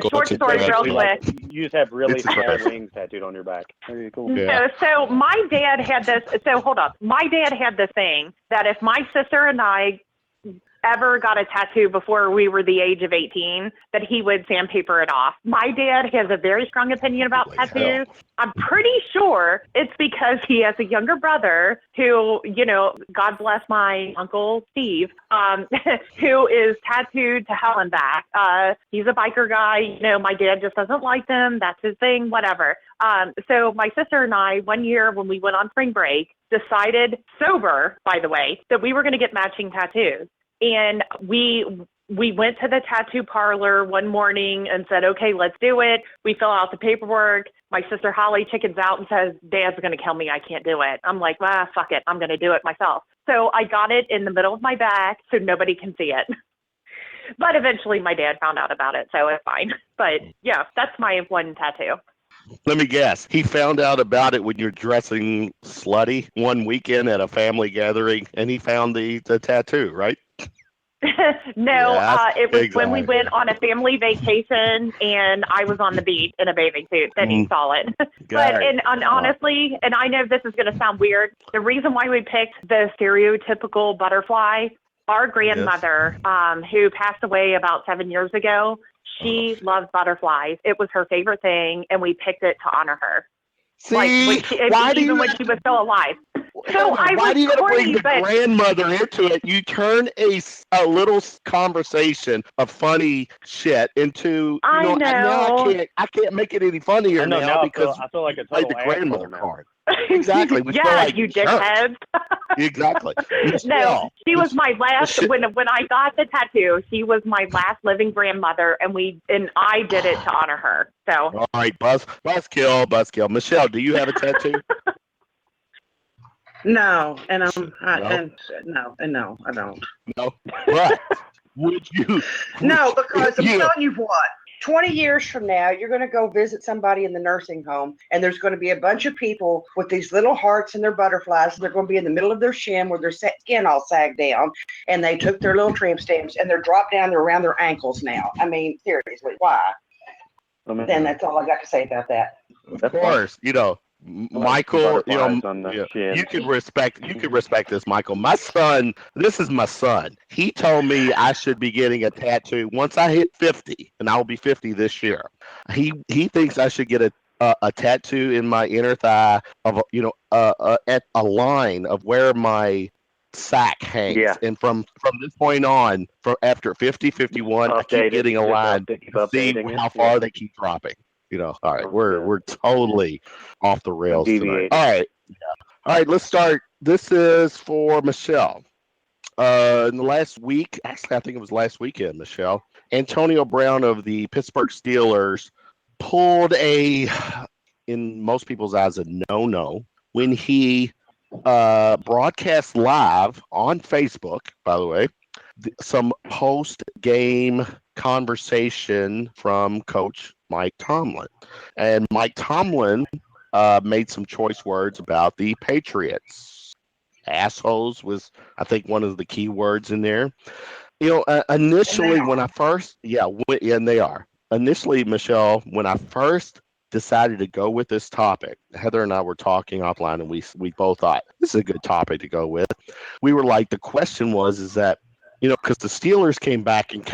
Short story real quick. You just have really small wings tattooed on your back. Very cool. Yeah. So my dad had this. So hold up. My dad had this thing that if my sister and I ever got a tattoo before we were the age of 18, that he would sandpaper it off. My dad has a very strong opinion about tattoos. I'm pretty sure it's because he has a younger brother who, God bless my Uncle Steve, who is tattooed to hell and back. He's a biker guy. My dad just doesn't like them. That's his thing, whatever. So my sister and I, one year when we went on spring break, decided, sober, by the way, that we were going to get matching tattoos. And we went to the tattoo parlor one morning and said, okay, let's do it. We fill out the paperwork. My sister Holly chickens out and says, Dad's going to kill me. I can't do it. I'm like, fuck it. I'm going to do it myself. So I got it in the middle of my back so nobody can see it. But eventually my dad found out about it, so it's fine. But yeah, that's my one tattoo. Let me guess. He found out about it when you're dressing slutty one weekend at a family gathering, and he found the tattoo, right? No, it was when we went on a family vacation, and I was on the beach in a bathing suit. Then he saw it. But honestly, and I know this is going to sound weird, the reason why we picked the stereotypical butterfly, our grandmother, who passed away about 7 years ago, she loved butterflies. It was her favorite thing, and we picked it to honor her. See, when she was still alive. So why do you got to bring the grandmother into it? You turn a little conversation of funny shit into. I can't make it any funnier now because I feel like a total the grandmother card. Exactly. You dickheads. Exactly. No, she was my last. When I got the tattoo, she was my last living grandmother, and I did it to honor her. So. All right, buzzkill. Michelle, do you have a tattoo? No, and no, I don't. No, but would you? No, because I'm telling you what. 20 years from now, you're going to go visit somebody in the nursing home, and there's going to be a bunch of people with these little hearts and their butterflies. They're going to be in the middle of their shin where their skin all sagged down, and they took their little tramp stamps, and they're dropped down. They're around their ankles now. I mean, seriously, why? Then that's all I got to say about that. Of course, Michael, you could respect this, Michael. My son, this is my son. He told me I should be getting a tattoo once I hit 50, and I'll be 50 this year. He thinks I should get a tattoo in my inner thigh of at a line of where my sack hangs. Yeah. And from this point on, after 50, 51, I keep getting a line to see how far they keep dropping. All right, we're totally off the rails tonight. All right, let's start. This is for Michelle. In the last week, actually, I think it was last weekend, Michelle, Antonio Brown of the Pittsburgh Steelers pulled in most people's eyes, a no-no when he broadcast live on Facebook, by the way, some post-game conversation from Coach Mike Tomlin. And Mike Tomlin made some choice words about the Patriots. Assholes was, I think, one of the key words in there. Initially, when I first, and they are. Initially, Michelle, when I first decided to go with this topic, Heather and I were talking offline, and we both thought this is a good topic to go with. We were like, the question was, is that, because the Steelers came back and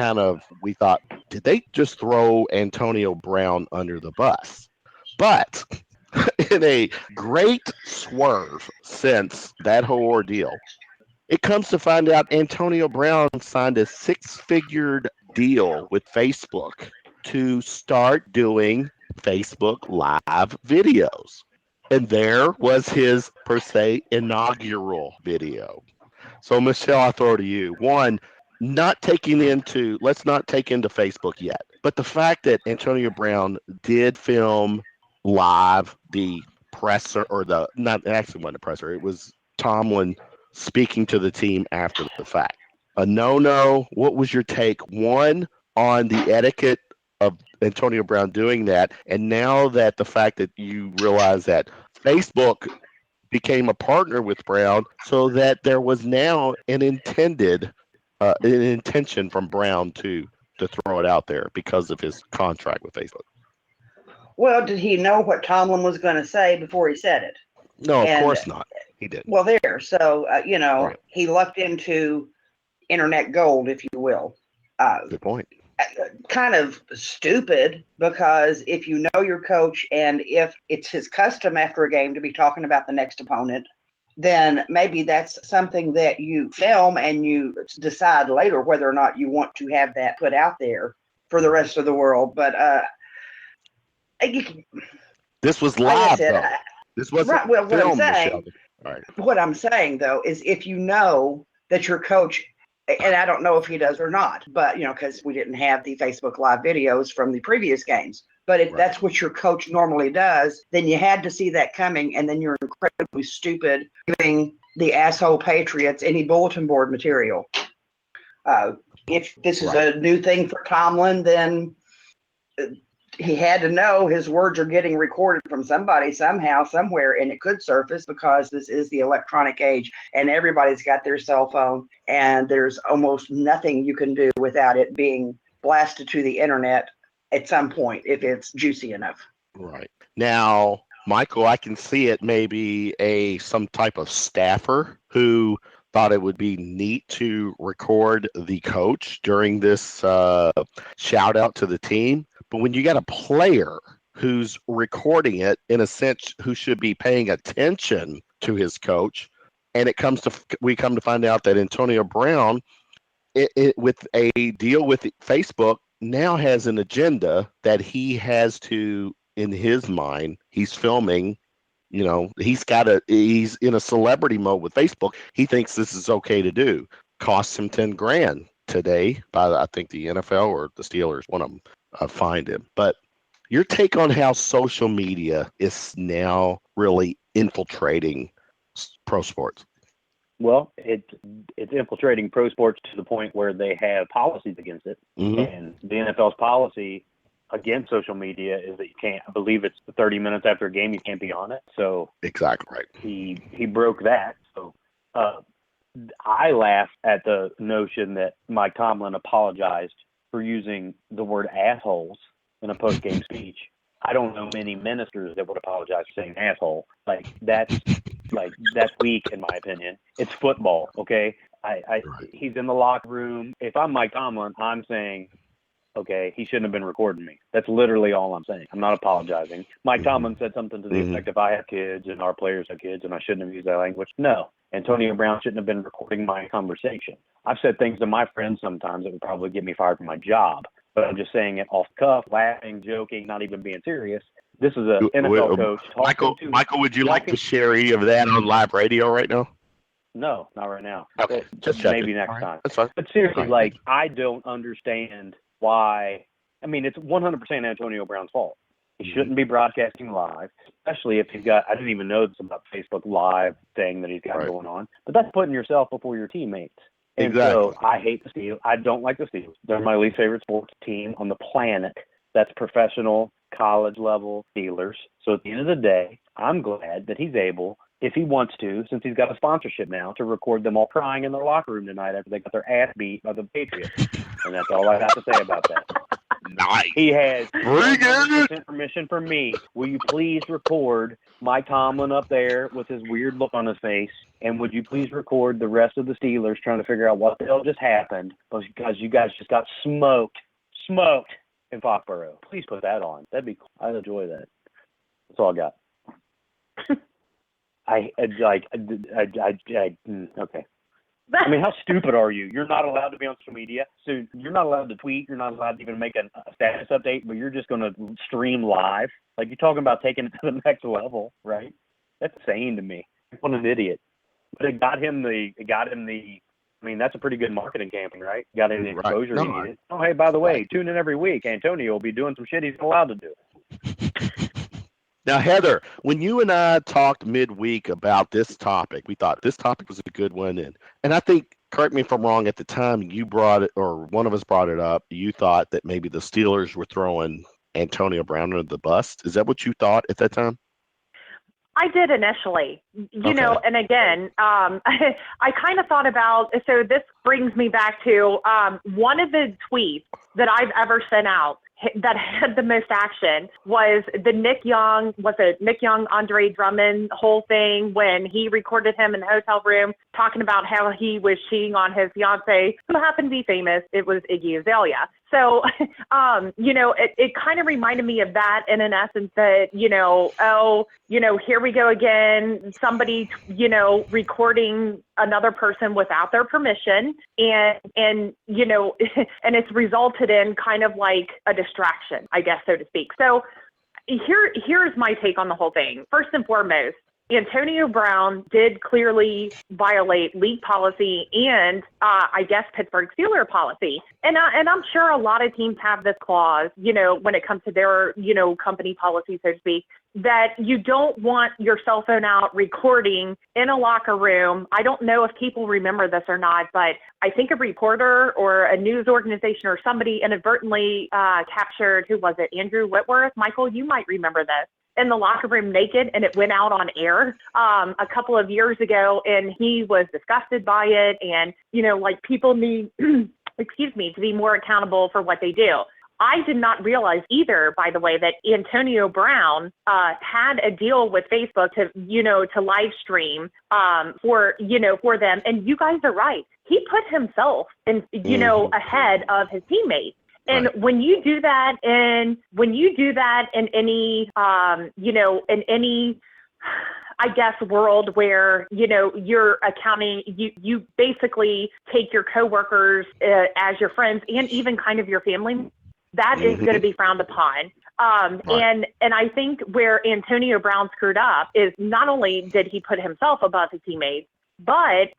we thought, did they just throw Antonio Brown under the bus? But in a great swerve since that whole ordeal, it comes to find out Antonio Brown signed a 6-figure deal with Facebook to start doing Facebook Live videos. And there was his, per se, inaugural video. So, Michele, I throw to you. One, let's not take into Facebook yet. But the fact that Antonio Brown did film live the presser, not actually wasn't a presser, it was Tomlin speaking to the team after the fact. A no-no. What was your take, one, on the etiquette of Antonio Brown doing that, and now that the fact that you realize that Facebook became a partner with Brown, so that there was now an intention from Brown to throw it out there because of his contract with Facebook? Well, did he know what Tomlin was going to say before he said it? No, of course not. He didn't. Well, there. So, Right. He lucked into internet gold, if you will. Good point. Kind of stupid, because if you know your coach and if it's his custom after a game to be talking about the next opponent, then maybe that's something that you film and you decide later whether or not you want to have that put out there for the rest of the world. But this was live, though. This wasn't right. Well, film, what I'm saying, though, is if you know that your coach, and I don't know if he does or not, but, because we didn't have the Facebook Live videos from the previous games. But if that's what your coach normally does, then you had to see that coming, and then you're incredibly stupid giving the asshole Patriots any bulletin board material. If this is a new thing for Tomlin, then he had to know his words are getting recorded from somebody, somehow, somewhere, and it could surface because this is the electronic age and everybody's got their cell phone, and there's almost nothing you can do without it being blasted to the internet at some point if it's juicy enough. Right. Now, Michael, I can see it maybe some type of staffer who thought it would be neat to record the coach during this shout out to the team. But when you got a player who's recording it, in a sense, who should be paying attention to his coach, and we come to find out that Antonio Brown, with a deal with Facebook, now has an agenda that he has to, in his mind, he's filming. He's in a celebrity mode with Facebook. He thinks this is okay to do. Costs him $10,000 today by, I think, the NFL or the Steelers, one of them. Find him. But your take on how social media is now really infiltrating pro sports? Well, it's infiltrating pro sports to the point where they have policies against it. Mm-hmm. And the NFL's policy against social media is that you can't, I believe it's 30 minutes after a game, you can't be on it. So exactly right. He broke that. So I laugh at the notion that Mike Tomlin apologized for using the word assholes in a post-game speech. I don't know many ministers that would apologize for saying asshole. That's weak in my opinion. It's football, okay? He's in the locker room. If I'm Mike Tomlin, I'm saying, okay, he shouldn't have been recording me. That's literally all I'm saying. I'm not apologizing. Mike Tomlin said something to the effect, if I have kids and our players have kids and I shouldn't have used that language. No, Antonio Brown shouldn't have been recording my conversation. I've said things to my friends sometimes that would probably get me fired from my job, but I'm just saying it off the cuff, laughing, joking, not even being serious. This is an NFL coach. Michael, would you like to share any of that on live radio right now? No, not right now. Okay, just maybe next time. That's fine. But seriously, I don't understand why. I mean, it's 100% Antonio Brown's fault. He shouldn't be broadcasting live, especially if he's got, I didn't even know this about Facebook Live thing that he's got going on, but that's putting yourself before your teammates. And exactly. So I hate the Steelers. I don't like the Steelers. They're my least favorite sports team on the planet. That's professional, college level Steelers. So at the end of the day, I'm glad that he's able, if he wants to, since he's got a sponsorship now, to record them all crying in their locker room tonight after they got their ass beat by the Patriots. And that's all I have to say about that. Nice. He has Bring it. 100% permission from me. Will you please record Mike Tomlin up there with his weird look on his face? And would you please record the rest of the Steelers trying to figure out what the hell just happened? Because you guys just got smoked in Foxborough. Please put that on. That'd be cool. I'd enjoy that. That's all I got. Okay. I mean, how stupid are you? You're not allowed to be on social media, so you're not allowed to tweet. You're not allowed to even make a status update, but you're just going to stream live. Like, you're talking about taking it to the next level, right? That's insane to me. What an idiot. But it got him the. I mean, that's a pretty good marketing campaign, right? Got him the exposure he needed. Oh, hey, by the way, tune in every week. Antonio will be doing some shit he's not allowed to do. Now, Heather, when you and I talked midweek about this topic, we thought this topic was a good one. And I think, correct me if I'm wrong, at the time you brought it, or one of us brought it up, you thought that maybe the Steelers were throwing Antonio Brown under the bus. Is that what you thought at that time? I did initially, you know, and again, I kind of thought about, so this brings me back to one of the tweets that I've ever sent out that had the most action was the Nick Young, Andre Drummond whole thing when he recorded him in the hotel room talking about how he was cheating on his fiance, who happened to be famous. It was Iggy Azalea. So, you know, it kind of reminded me of that in an essence that, you know, here we go again, somebody, you know, recording another person without their permission and, you know, and it's resulted in kind of like a distraction, I guess, so to speak. So here's my take on the whole thing. First and foremost, Antonio Brown did clearly violate league policy and, I guess, Pittsburgh Steelers policy. And I'm sure a lot of teams have this clause, you know, when it comes to their, you know, company policy, so to speak, that you don't want your cell phone out recording in a locker room. I don't know if people remember this or not, but I think a reporter or a news organization or somebody inadvertently captured, who was it, Andrew Whitworth? Michael, you might remember this. In the locker room naked, and it went out on air a couple of years ago, and he was disgusted by it. And, you know, like, people need, to be more accountable for what they do. I did not realize either, by the way, that Antonio Brown had a deal with Facebook to, you know, to live stream for them. And you guys are right. He put himself in, you know, ahead of his teammates. And when you do that in any, you know, in any, I guess, world where, you know, you're accounting, you basically take your coworkers as your friends and even kind of your family, that is going to be frowned upon. And I think where Antonio Brown screwed up is not only did he put himself above his teammates, but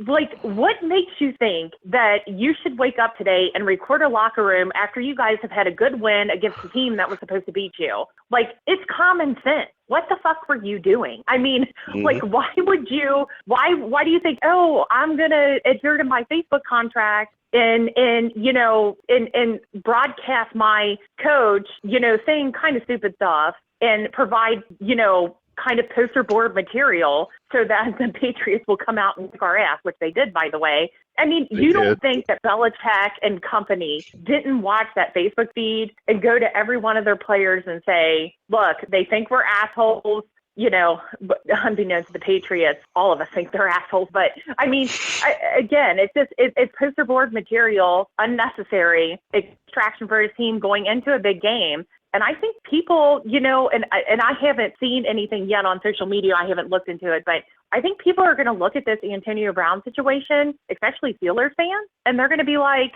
like, what makes you think that you should wake up today and record a locker room after you guys have had a good win against a team that was supposed to beat you? Like, it's common sense. What the fuck were you doing? I mean, like, why do you think, oh, I'm going to adhere to my Facebook contract and you know, and broadcast my coach, you know, saying kind of stupid stuff and provide, you know, kind of poster board material so that the Patriots will come out and kick our ass, which they did, by the way. I mean, you don't think that Belichick and company didn't watch that Facebook feed and go to every one of their players and say, look, they think we're assholes, you know, but unbeknownst to the Patriots, all of us think they're assholes. But I mean, again, it's poster board material, unnecessary extraction for his team going into a big game. And I think people, you know, and I haven't seen anything yet on social media. I haven't looked into it, but I think people are going to look at this Antonio Brown situation, especially Steelers fans, and they're going to be like,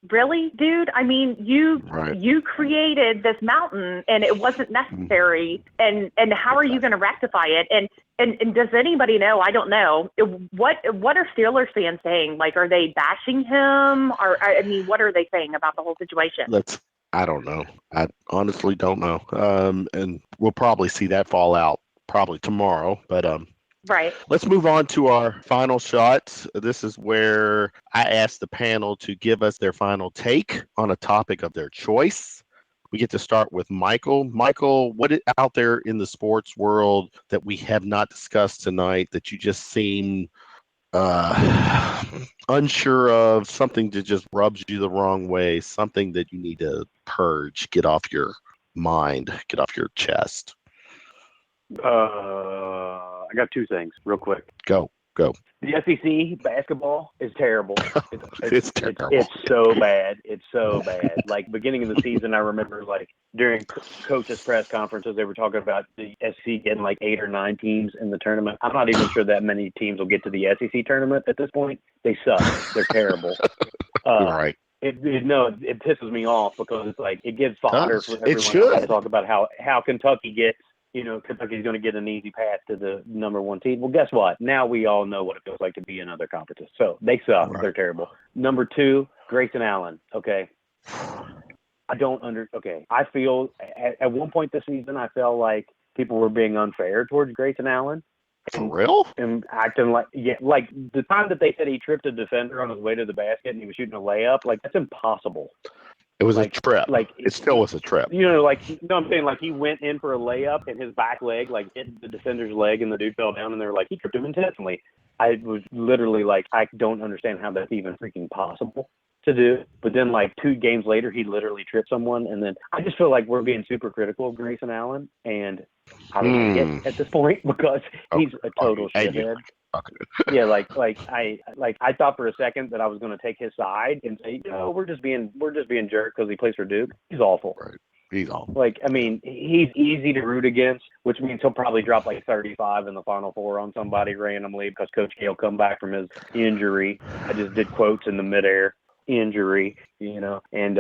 really, dude? I mean, you created this mountain and it wasn't necessary. And how are you going to rectify it? And does anybody know? I don't know. What are Steelers fans saying? Like, are they bashing him? Or, I mean, what are they saying about the whole situation? I don't know. I honestly don't know. And we'll probably see that fall out probably tomorrow. But let's move on to our final shots. This is where I asked the panel to give us their final take on a topic of their choice. We get to start with Michael. Michael, what is out there in the sports world that we have not discussed tonight that you just seem Unsure of something that just rubs you the wrong way, something that you need to purge, get off your mind, get off your chest. I got two things real quick. Go. The SEC basketball is terrible. It's terrible. It's so bad. It's so bad. Like beginning of the season, I remember like during coaches' press conferences, they were talking about the SEC getting like 8 or 9 teams in the tournament. I'm not even sure that many teams will get to the SEC tournament at this point. They suck. They're terrible. Right. It pisses me off because it's like it gives fodder for everyone else to talk about how Kentucky gets. Kentucky's going to get an easy path to the number 1 team. Well, guess what? Now we all know what it feels like to be in other conferences. So they suck. Right. They're terrible. Number 2, Grayson Allen. Okay. I feel at one point this season, I felt like people were being unfair towards Grayson Allen. For real? And acting like the time that they said he tripped a defender on his way to the basket and he was shooting a layup, like that's impossible. It was a trip. Like it still was a trip. I'm saying like he went in for a layup and his back leg like hit the defender's leg and the dude fell down and they were like, he tripped him intentionally. I was literally like, I don't understand how that's even freaking possible to do. But then like 2 games later, he literally tripped someone. And then I just feel like we're being super critical of Grayson Allen. And I don't like it at this point because he's a total shithead. Yeah, I thought for a second that I was going to take his side and say, we're just being jerk because he plays for Duke. He's awful. Right. He's awful. Like, I mean, he's easy to root against, which means he'll probably drop like 35 in the Final Four on somebody randomly because Coach K will come back from his injury. I just did quotes in the midair, injury, and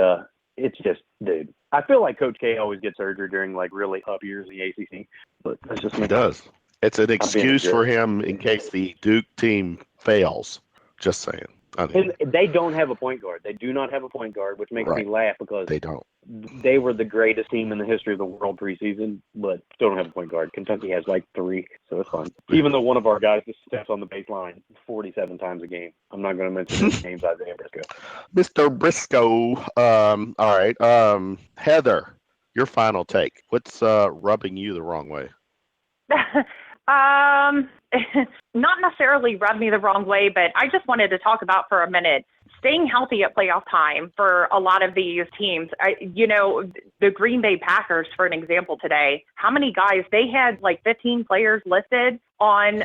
it's just, dude. I feel like Coach K always gets surgery during like really up years in the ACC, but that's just me. He does. It's an excuse for him in case the Duke team fails. Just saying. And they don't have a point guard. They do not have a point guard, which makes me laugh because they don't. They were the greatest team in the history of the world preseason, but still don't have a point guard. Kentucky has like 3, so it's fun. Even though one of our guys just steps on the baseline 47 times a game. I'm not going to mention his name's Isaiah Briscoe. Mr. Briscoe. All right. Heather, your final take. What's rubbing you the wrong way? Not necessarily rubbed me the wrong way, but I just wanted to talk about for a minute staying healthy at playoff time for a lot of these teams. The Green Bay Packers, for an example today, how many guys, they had like 15 players listed on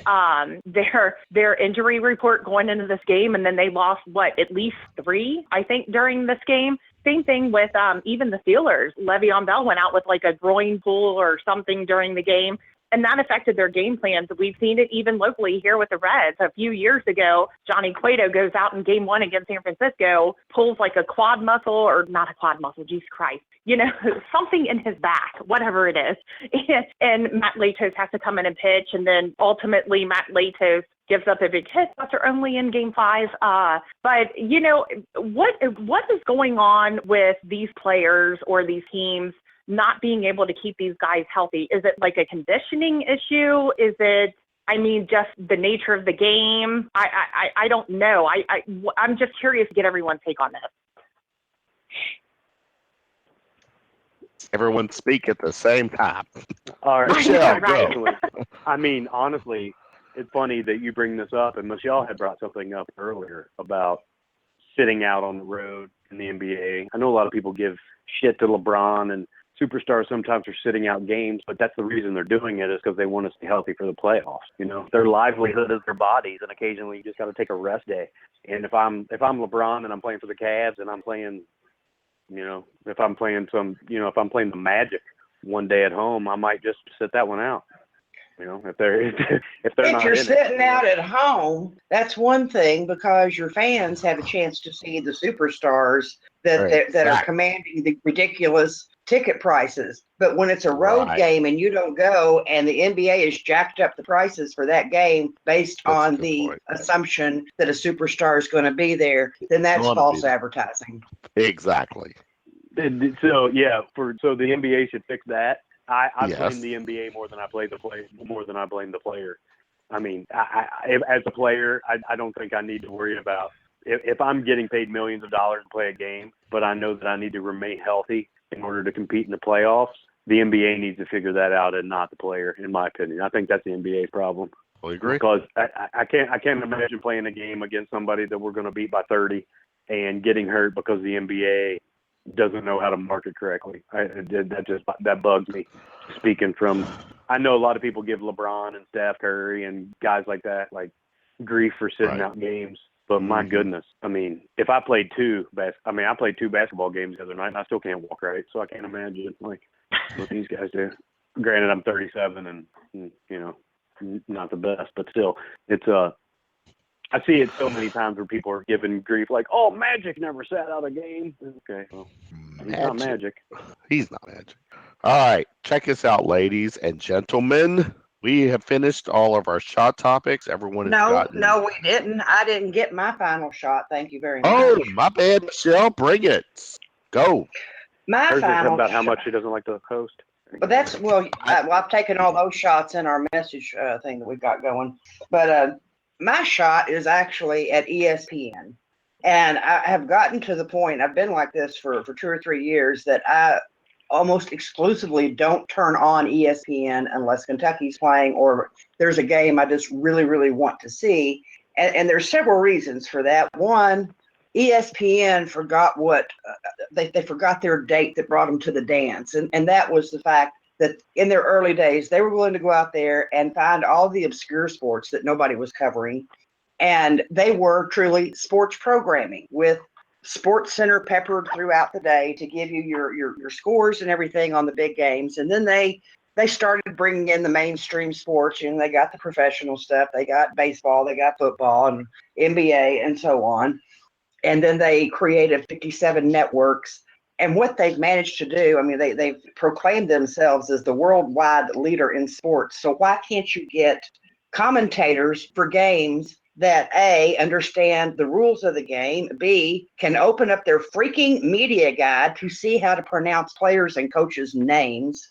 their injury report going into this game, and then they lost, at least 3, I think, during this game. Same thing with even the Steelers. Le'Veon Bell went out with like a groin pull or something during the game. And that affected their game plans. We've seen it even locally here with the Reds. A few years ago, Johnny Cueto goes out in game 1 against San Francisco, pulls like a quad muscle, or not a quad muscle, Jesus Christ, something in his back, whatever it is. And Matt Latos has to come in and pitch. And then ultimately Matt Latos gives up a big hit. But they're only in game 5. But what is going on with these players or these teams not being able to keep these guys healthy? Is it like a conditioning issue? Is it, just the nature of the game? I don't know. I'm just curious to get everyone's take on this. Everyone speak at the same time. All right. Michele, right. Honestly, it's funny that you bring this up, and Michele had brought something up earlier about sitting out on the road in the NBA. I know a lot of people give shit to LeBron and superstars sometimes are sitting out games, but that's the reason they're doing it is because they want to stay healthy for the playoffs. Their livelihood is their bodies, and occasionally you just got to take a rest day. And if I'm LeBron and I'm playing for the Cavs and I'm playing, if I'm playing the Magic one day at home, I might just sit that one out. If they're if you're sitting out at home, that's one thing because your fans have a chance to see the superstars that are commanding the ridiculous ticket prices. But when it's a road game and you don't go, and the NBA has jacked up the prices for that game based on the assumption that a superstar is going to be there, then that's false advertising. Exactly. So the NBA should fix that. I blame the NBA more than I blame the player. As a player, I don't think I need to worry about if I'm getting paid millions of dollars to play a game, but I know that I need to remain healthy in order to compete in the playoffs. The NBA needs to figure that out and not the player, in my opinion. I think that's the NBA's problem. I agree. Because I can't imagine playing a game against somebody that we're going to beat by 30 and getting hurt because the NBA doesn't know how to market correctly. That bugs me. Speaking from, I know a lot of people give LeBron and Steph Curry and guys like that like grief for sitting out games. But my goodness, I mean, if I played I played 2 basketball games the other night and I still can't walk right. So I can't imagine like what these guys do. Granted, I'm 37 and not the best, but still, it's I see it so many times where people are giving grief, like, "Oh, Magic never sat out a game." Okay, well, he's not Magic. He's not Magic. All right, check us out, ladies and gentlemen. We have finished all of our shot topics. Everyone has gotten... No, we didn't. I didn't get my final shot. Thank you very much. Oh, my bad, Michelle. Bring it. Go. Hers final about how much she doesn't like to host. But I've taken all those shots in our message thing that we've got going. But my shot is actually at ESPN. And I have gotten to the point, I've been like this for 2 or 3 years, that I almost exclusively don't turn on ESPN unless Kentucky's playing or there's a game I just really, really want to see. And there's several reasons for that. One, ESPN forgot they forgot their date that brought them to the dance. And that was the fact that in their early days, they were willing to go out there and find all the obscure sports that nobody was covering. And they were truly sports programming with Sports Center peppered throughout the day to give you your scores and everything on the big games. And then they started bringing in the mainstream sports. They got the professional stuff. They got baseball, they got football and NBA and so on. And then they created 57 networks. And what they've managed to do, I mean, they've proclaimed themselves as the worldwide leader in sports. So why can't you get commentators for games that A, understand the rules of the game, B, can open up their freaking media guide to see how to pronounce players and coaches' names,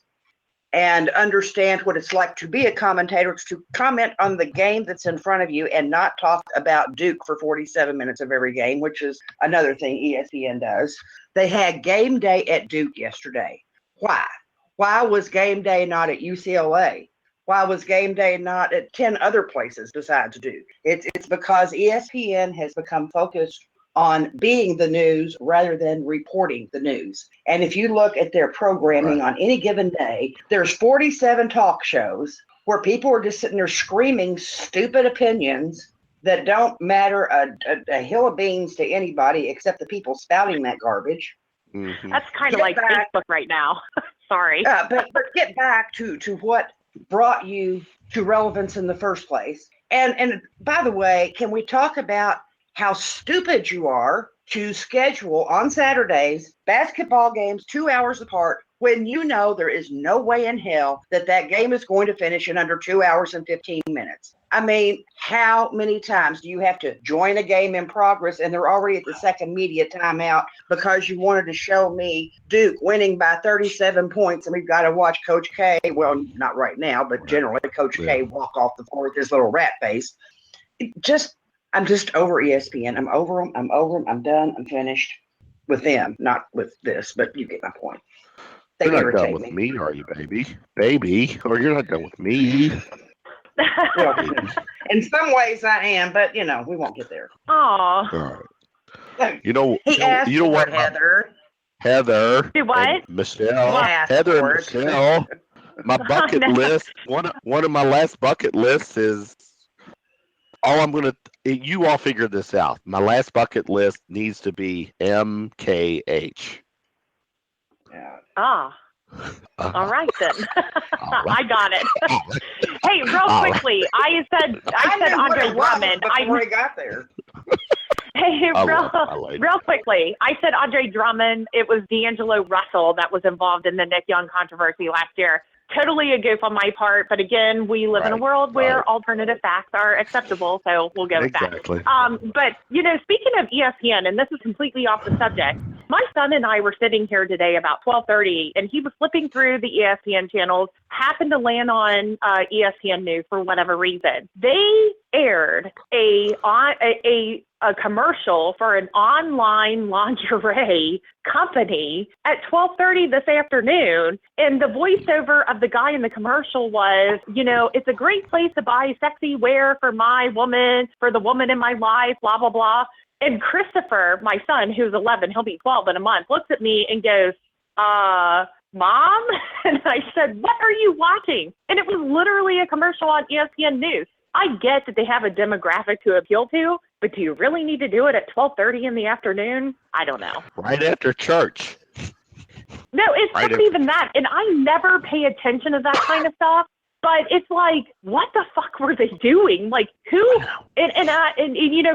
and understand what it's like to be a commentator, to comment on the game that's in front of you and not talk about Duke for 47 minutes of every game, which is another thing ESPN does. They had game day at Duke yesterday. Why? Why was game day not at UCLA? Why was game day not at 10 other places besides Duke? It's because ESPN has become focused on being the news rather than reporting the news. And if you look at their programming on any given day, there's 47 talk shows where people are just sitting there screaming stupid opinions that don't matter a hill of beans to anybody except the people spouting that garbage. Mm-hmm. That's kind of like Facebook right now. Sorry. But get back to what brought you to relevance in the first place. And by the way, can we talk about how stupid you are to schedule on Saturdays basketball games 2 hours apart when you know there is no way in hell that game is going to finish in under 2 hours and 15 minutes? I mean, how many times do you have to join a game in progress and they're already at the second media timeout because you wanted to show me Duke winning by 37 points and we've got to watch Coach K, well, not right now, but generally Coach K walk off the floor with his little rat face. I'm just over ESPN. I'm over them. I'm done. I'm finished with them, not with this, but you get my point. You're not done with me, are you, baby? Or you're not done with me. Well, in some ways I am, but we won't get there. Aw. All right. He asked you know what, Heather. Do what? Michelle. Heather and Michelle. My bucket list. One of my last bucket lists is you all figure this out. My last bucket list needs to be MKH. Ah. All right then. I got it. Hey, real quickly, I said Andre Drummond. Before he got there. Hey, real quickly, I said Andre Drummond. It was D'Angelo Russell that was involved in the Nick Young controversy last year. Totally a goof on my part, but again, we live in a world where alternative facts are acceptable, so we'll go with that. But, speaking of ESPN, and this is completely off the subject, my son and I were sitting here today about 12:30, and he was flipping through the ESPN channels, happened to land on ESPN News for whatever reason. They aired a a commercial for an online lingerie company at 12:30 this afternoon. And the voiceover of the guy in the commercial was, it's a great place to buy sexy wear for my woman, for the woman in my life, blah, blah, blah. And Christopher, my son, who's 11, he'll be 12 in a month, looks at me and goes, Mom? And I said, what are you watching? And it was literally a commercial on ESPN News. I get that they have a demographic to appeal to, but do you really need to do it at 12:30 in the afternoon? I don't know. Right after church. No, it's not even that. And I never pay attention to that kind of stuff. But it's like, what the fuck were they doing? Like, who? And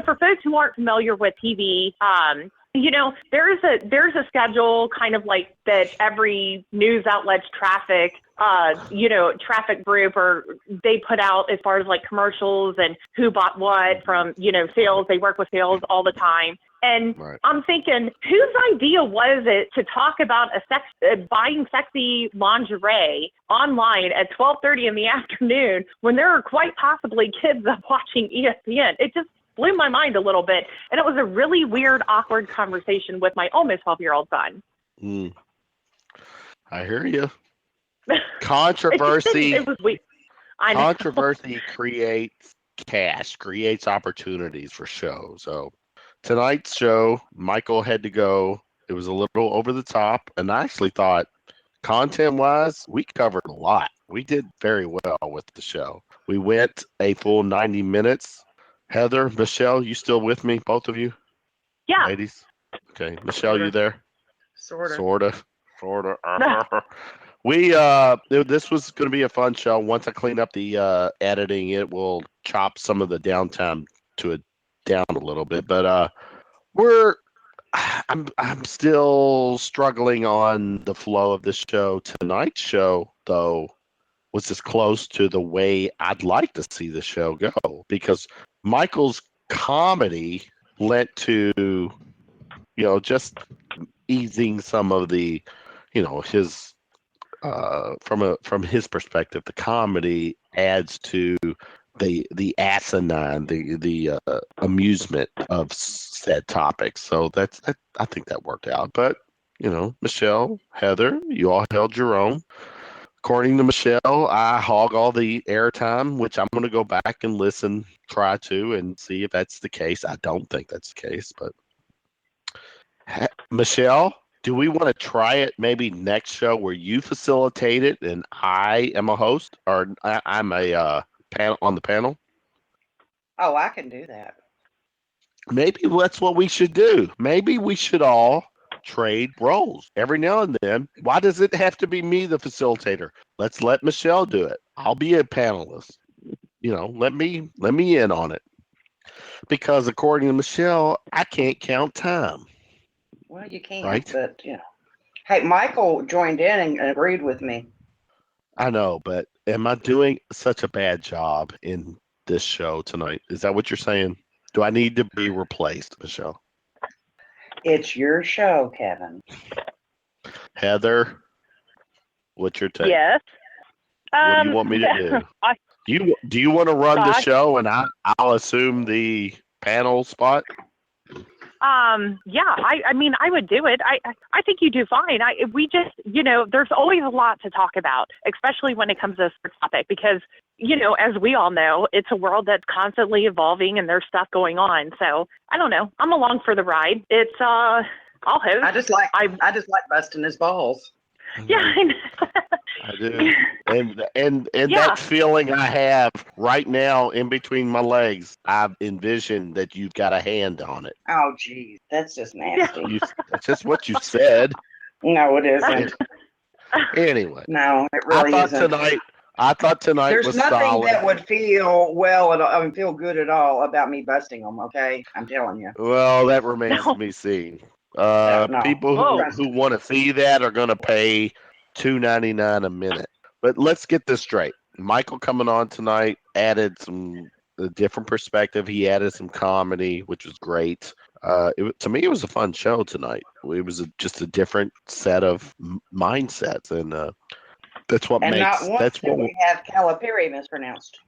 for folks who aren't familiar with TV, there's a schedule kind of like that every news outlet's traffic group, or they put out as far as like commercials and who bought what from, sales. They work with sales all the time. And right. I'm thinking, whose idea was it to talk about buying sexy lingerie online at 12:30 in the afternoon when there are quite possibly kids up watching ESPN? It just blew my mind a little bit. And it was a really weird, awkward conversation with my almost 12-year-old son. I hear you. Controversy. It was weird. Controversy creates opportunities for shows. So tonight's show, Michael had to go. It was a little over the top, and I actually thought, content-wise, we covered a lot. We did very well with the show. We went a full 90 minutes. Heather, Michele, you still with me, both of you? Yeah. Ladies? Okay. Michele, you there? Sort of. This was going to be a fun show. Once I clean up the editing, it will chop some of the downtime down a little bit. But I'm still struggling on the flow of this show. Tonight's show, though, was as close to the way I'd like to see the show go, because Michael's comedy led to, just easing some of the, his from his perspective, the comedy adds to the asinine, the amusement of said topics. So I think that worked out. But Michele, Heather, you all held your own. According to Michele, I hog all the airtime, which I'm going to go back and try to, and see if that's the case. I don't think that's the case, but Michele, do we want to try it maybe next show where you facilitate it and I am a host, or I'm a panel on the panel? Oh, I can do that. Maybe that's what we should do. Maybe we should all trade roles every now and then. Why does it have to be me, the facilitator? Let's let Michele do it. I'll be a panelist. Let me in on it. Because according to Michele, I can't count time. Well, you can't, right? But Hey, Michael joined in and agreed with me. I know, but am I doing such a bad job in this show tonight? Is that what you're saying? Do I need to be replaced, Michele? It's your show, Kevin. Heather, what's your take? Yes. What do you want me to do? Do you want to run the show and I'll assume the panel spot? Yeah, I would do it. I think you do fine. We just, there's always a lot to talk about, especially when it comes to this topic, because, as we all know, it's a world that's constantly evolving and there's stuff going on. So I don't know. I'm along for the ride. It's, I'll host. I just like busting his balls. Yeah, I know. I do. And that feeling I have right now in between my legs, I've envisioned that you've got a hand on it. Oh, geez. That's just nasty. That's just what you said. No, it isn't. Anyway. No, it really isn't. I thought tonight There's was nothing solid. that would feel feel good at all about me busting them, okay? I'm telling you. Well, that remains to be seen. People who want to see that are going to pay $2.99 a minute. But let's get this straight. Michael coming on tonight added a different perspective. He added some comedy, which was great. To me, it was a fun show tonight. It was just a different set of mindsets, and that's what makes. Not once that's what we have Calipari mispronounced.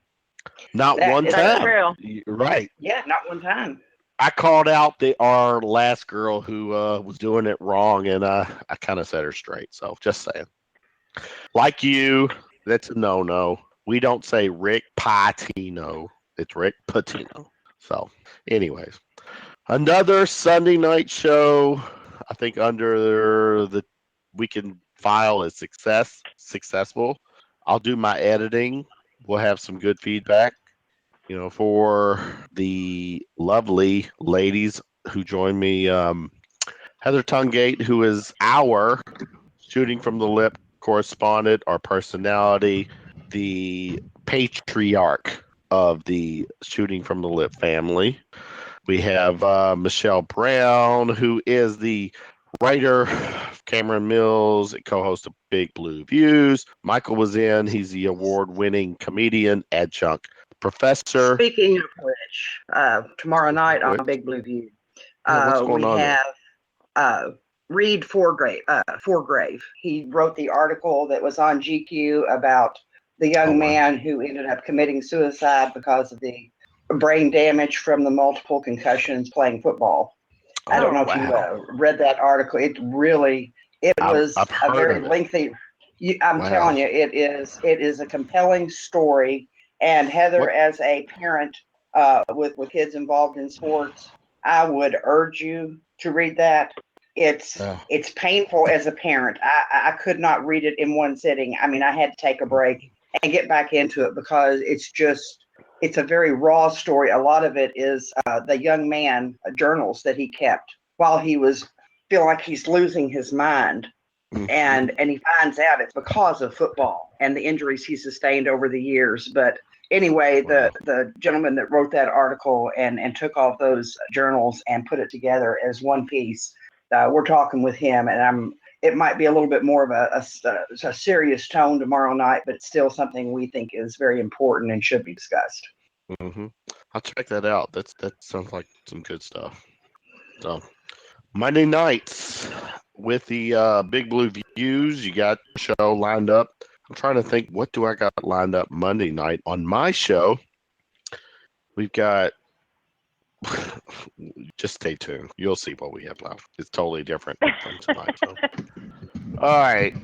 Not one time. True. Right. Yeah, not one time. I called out our last girl who was doing it wrong, and I kind of set her straight. So just saying. Like you, that's a no-no. We don't say Rick Patino. It's Rick Patino. So, anyways, another Sunday night show. I think under the we can file as successful. I'll do my editing. We'll have some good feedback. For the lovely ladies who join me, Heather Tungate, who is our shooting from the lip correspondent, our personality, the patriarch of the shooting from the lip family. We have Michele Brown, who is the writer, Cameron Mills, and co-host of Big Blue Views. Michael was in. He's the award-winning comedian, adjunct professor. Speaking of which, tomorrow night on Big Blue View, we have Reed Forgrave. He wrote the article that was on GQ about the young man who ended up committing suicide because of the brain damage from the multiple concussions playing football. I don't know if you read that article. It was a very lengthy. I'm telling you, it is a compelling story. And Heather, as a parent with kids involved in sports, I would urge you to read that. It's painful as a parent. I could not read it in one sitting. I mean, I had to take a break and get back into it because it's a very raw story. A lot of it is the young man journals that he kept while he was feeling like he's losing his mind. Mm-hmm. And he finds out it's because of football and the injuries he sustained over the years. But anyway, the gentleman that wrote that article and took all those journals and put it together as one piece, we're talking with him, and it might be a little bit more of a serious tone tomorrow night, but it's still something we think is very important and should be discussed. Mm-hmm. I'll check that out. That sounds like some good stuff. So Monday nights with the Big Blue Views, you got the show lined up. I'm trying to think, what do I got lined up Monday night on my show? We've got. Just stay tuned. You'll see what we have left. It's totally different from tonight. So. All right.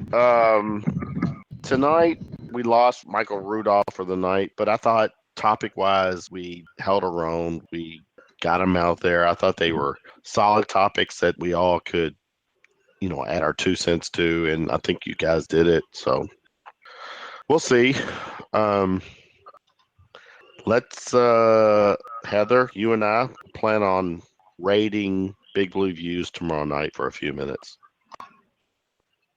Tonight we lost Michael Rudolph for the night, but I thought topic-wise we held our own. We got them out there. I thought they were solid topics that we all could, add our 2 cents to, and I think you guys did it. So we'll see. Let's, Heather, you and I plan on raiding Big Blue Views tomorrow night for a few minutes.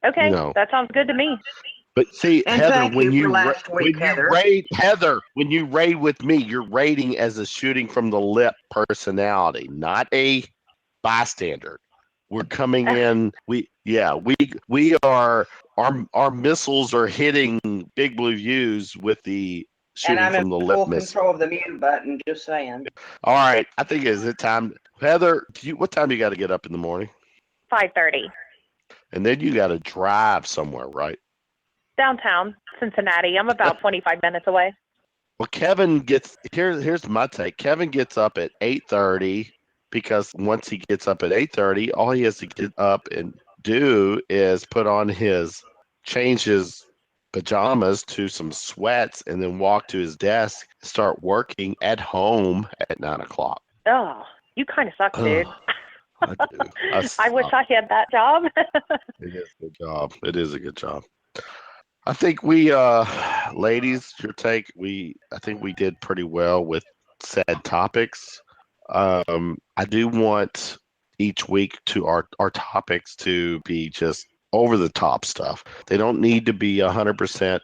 Okay, that sounds good to me. But see, and Heather, when you raid with me, you're raiding as a shooting from the lip personality, not a bystander. We're coming in. We are. Our missiles are hitting Big Blue Views with the. And I'm in full control of the mute button, just saying. All right. I think is it time. Heather, what time do you got to get up in the morning? 5:30. And then you got to drive somewhere, right? Downtown Cincinnati. I'm about 25 minutes away. Well, Kevin gets here's my take. Kevin gets up at 8:30 because once he gets up at 8:30, all he has to get up and do is change his pajamas to some sweats and then walk to his desk, start working at home at 9:00. Oh, you kind of suck, dude. I do. I wish I had that job. It is a good job. It is a good job. I think we, ladies, your take. I think we did pretty well with said topics. I do want each week to our topics to be just over the top stuff. They don't need to be 100%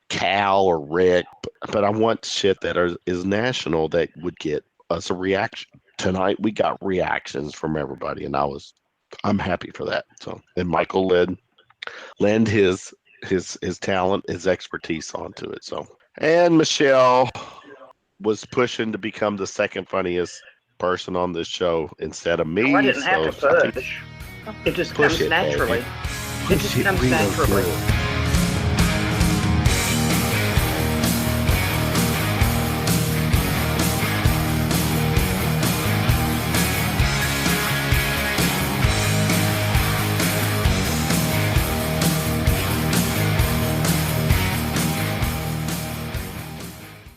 Cal or Rick, but I want shit that is national that would get us a reaction. Tonight we got reactions from everybody, and I'm happy for that. So, and Michael lend his talent, his expertise onto it. So, and Michele was pushing to become the second funniest person on this show instead of me. I didn't have to push. It just comes naturally. It just comes naturally.